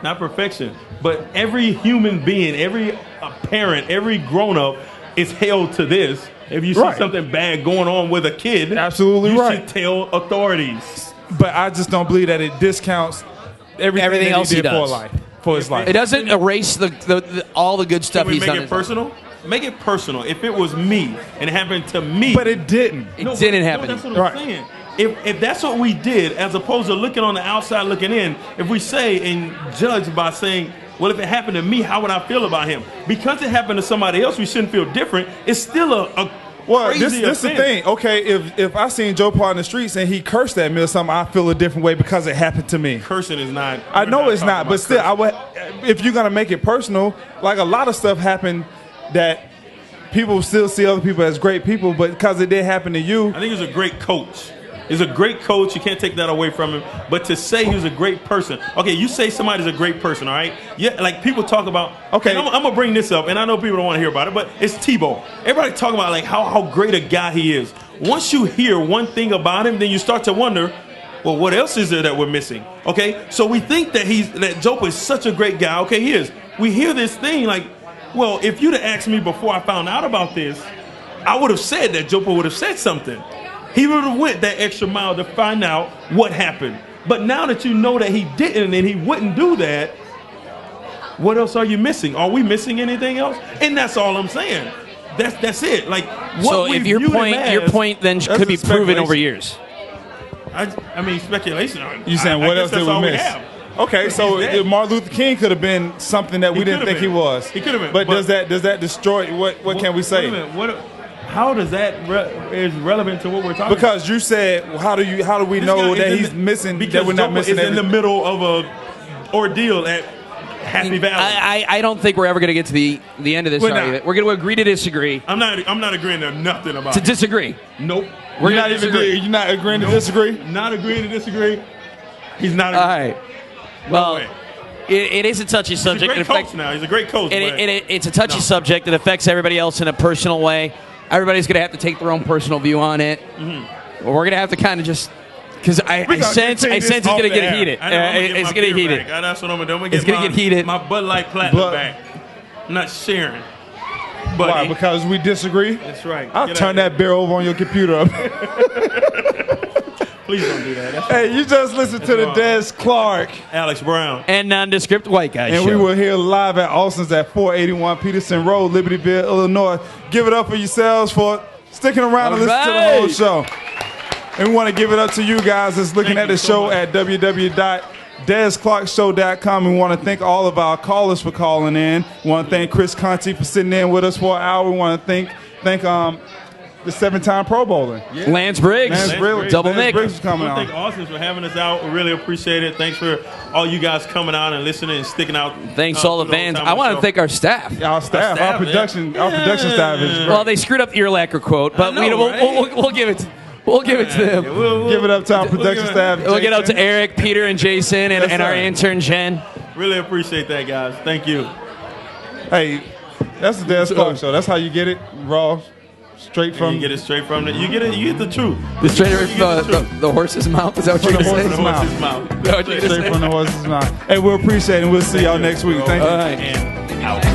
C: Not perfection, but every human being, every parent, every grown-up is held to this. If you see something bad going on with a kid,
A: absolutely
C: you should tell authorities.
A: But I just don't believe that it discounts everything else he did for his life.
B: It doesn't erase all the good stuff he's done.
C: Make it personal? Make it personal. If it was me and it happened to me.
A: But it didn't.
B: It didn't happen.
C: That's what I'm saying. If that's what we did, as opposed to looking on the outside looking in, if we say and judge by saying, well, if it happened to me, how would I feel about him? Because it happened to somebody else, we shouldn't feel different. It's still a
A: this is the thing. Okay, if I seen Joe Paul in the streets and he cursed at me or something, I feel a different way because it happened to me.
C: Cursing is not.
A: I know it's not, but still, if you're gonna make it personal, like a lot of stuff happened that people still see other people as great people, but because it did happen to you.
C: I think he was a great coach. He's a great coach. You can't take that away from him. But to say he was a great person. Okay, you say somebody's a great person, all right? Yeah, like people talk about. Okay, I'm going to bring this up, and I know people don't want to hear about it, but it's Tebow. Everybody talk about like how great a guy he is. Once you hear one thing about him, then you start to wonder, well, what else is there that we're missing? Okay, so we think that Jopa is such a great guy. Okay, he is. We hear this thing like, well, if you'd have asked me before I found out about this, I would have said that Jopa would have said something. He would have went that extra mile to find out what happened. But now that you know that he didn't and he wouldn't do that, what else are you missing? Are we missing anything else? And that's all I'm saying. That's it. Like what
B: so if your point then could be proven over years.
C: I mean speculation.
A: You saying what else did we miss? Okay, so Martin Luther King could have been something that we didn't think he was.
C: He could have been.
A: But does that destroy what can we say?
C: Wait a minute. How does that is relevant to what we're talking about?
A: Because you said, how do we know that he's missing?
C: Because
A: that we're not missing.
C: Is in the middle of a ordeal at Happy Valley.
B: I don't think we're ever going to get to the end of this argument. We're going to agree to disagree.
C: I'm not agreeing to nothing about
B: to disagree.
C: Nope.
A: You're not agreeing to disagree.
C: Not agreeing to disagree. He's not.
B: All right. Well. It is a touchy subject.
C: He's a great coach now. He's a great coach.
B: It's a touchy subject that affects everybody else in a personal way. Everybody's going to have to take their own personal view on it. Mm-hmm. We're going to have to kind of just because I sense it's going to get heated. It's going to get heated.
C: That's what I'm going to do.
B: It's going to get heated.
C: My Bud Light Platinum back. I'm not sharing. Buddy.
A: Why? Because we disagree?
C: That's right.
A: I'll turn that beer over on your computer.
C: Please don't do that.
A: Hey, you just listened to the Des Clark,
C: Alex Brown,
B: and Nondescript White Guy
A: and
B: show.
A: We were here live at Austin's at 481 Peterson Road, Libertyville, Illinois. Give it up for yourselves for sticking around and listening to the whole show. And we want to give it up to you guys that's looking at the show at www.desclarkshow.com. We want to thank all of our callers for calling in. We want to thank Chris Conte for sitting in with us for an hour. We want to thank thank the 7-time Pro Bowler.
B: Yeah. Lance Briggs. Double
A: Lance
B: Nick.
A: Briggs is coming on.
C: Thank Austin for having us out. We really appreciate it. Thanks for all you guys coming out and listening and sticking out.
B: Thanks all the fans. I want to thank our staff.
A: Our production staff is great.
B: Well, they screwed up the ear lacquer quote, but we'll give it. We'll give it to them.
A: We'll give it up to our production staff.
B: We'll get out to Eric, Peter, and Jason, and our intern Jen.
C: Really appreciate that, guys. Thank you.
A: Hey, that's the Dad Spark Show. That's how you get it raw, straight from.
C: You get it straight from You get the truth.
B: Straight from the horse's mouth. Is that what you're saying?
C: From the horse's mouth.
A: Straight from the horse's mouth. Hey, we'll appreciate it. We'll see y'all next week. Thank you.
C: And out.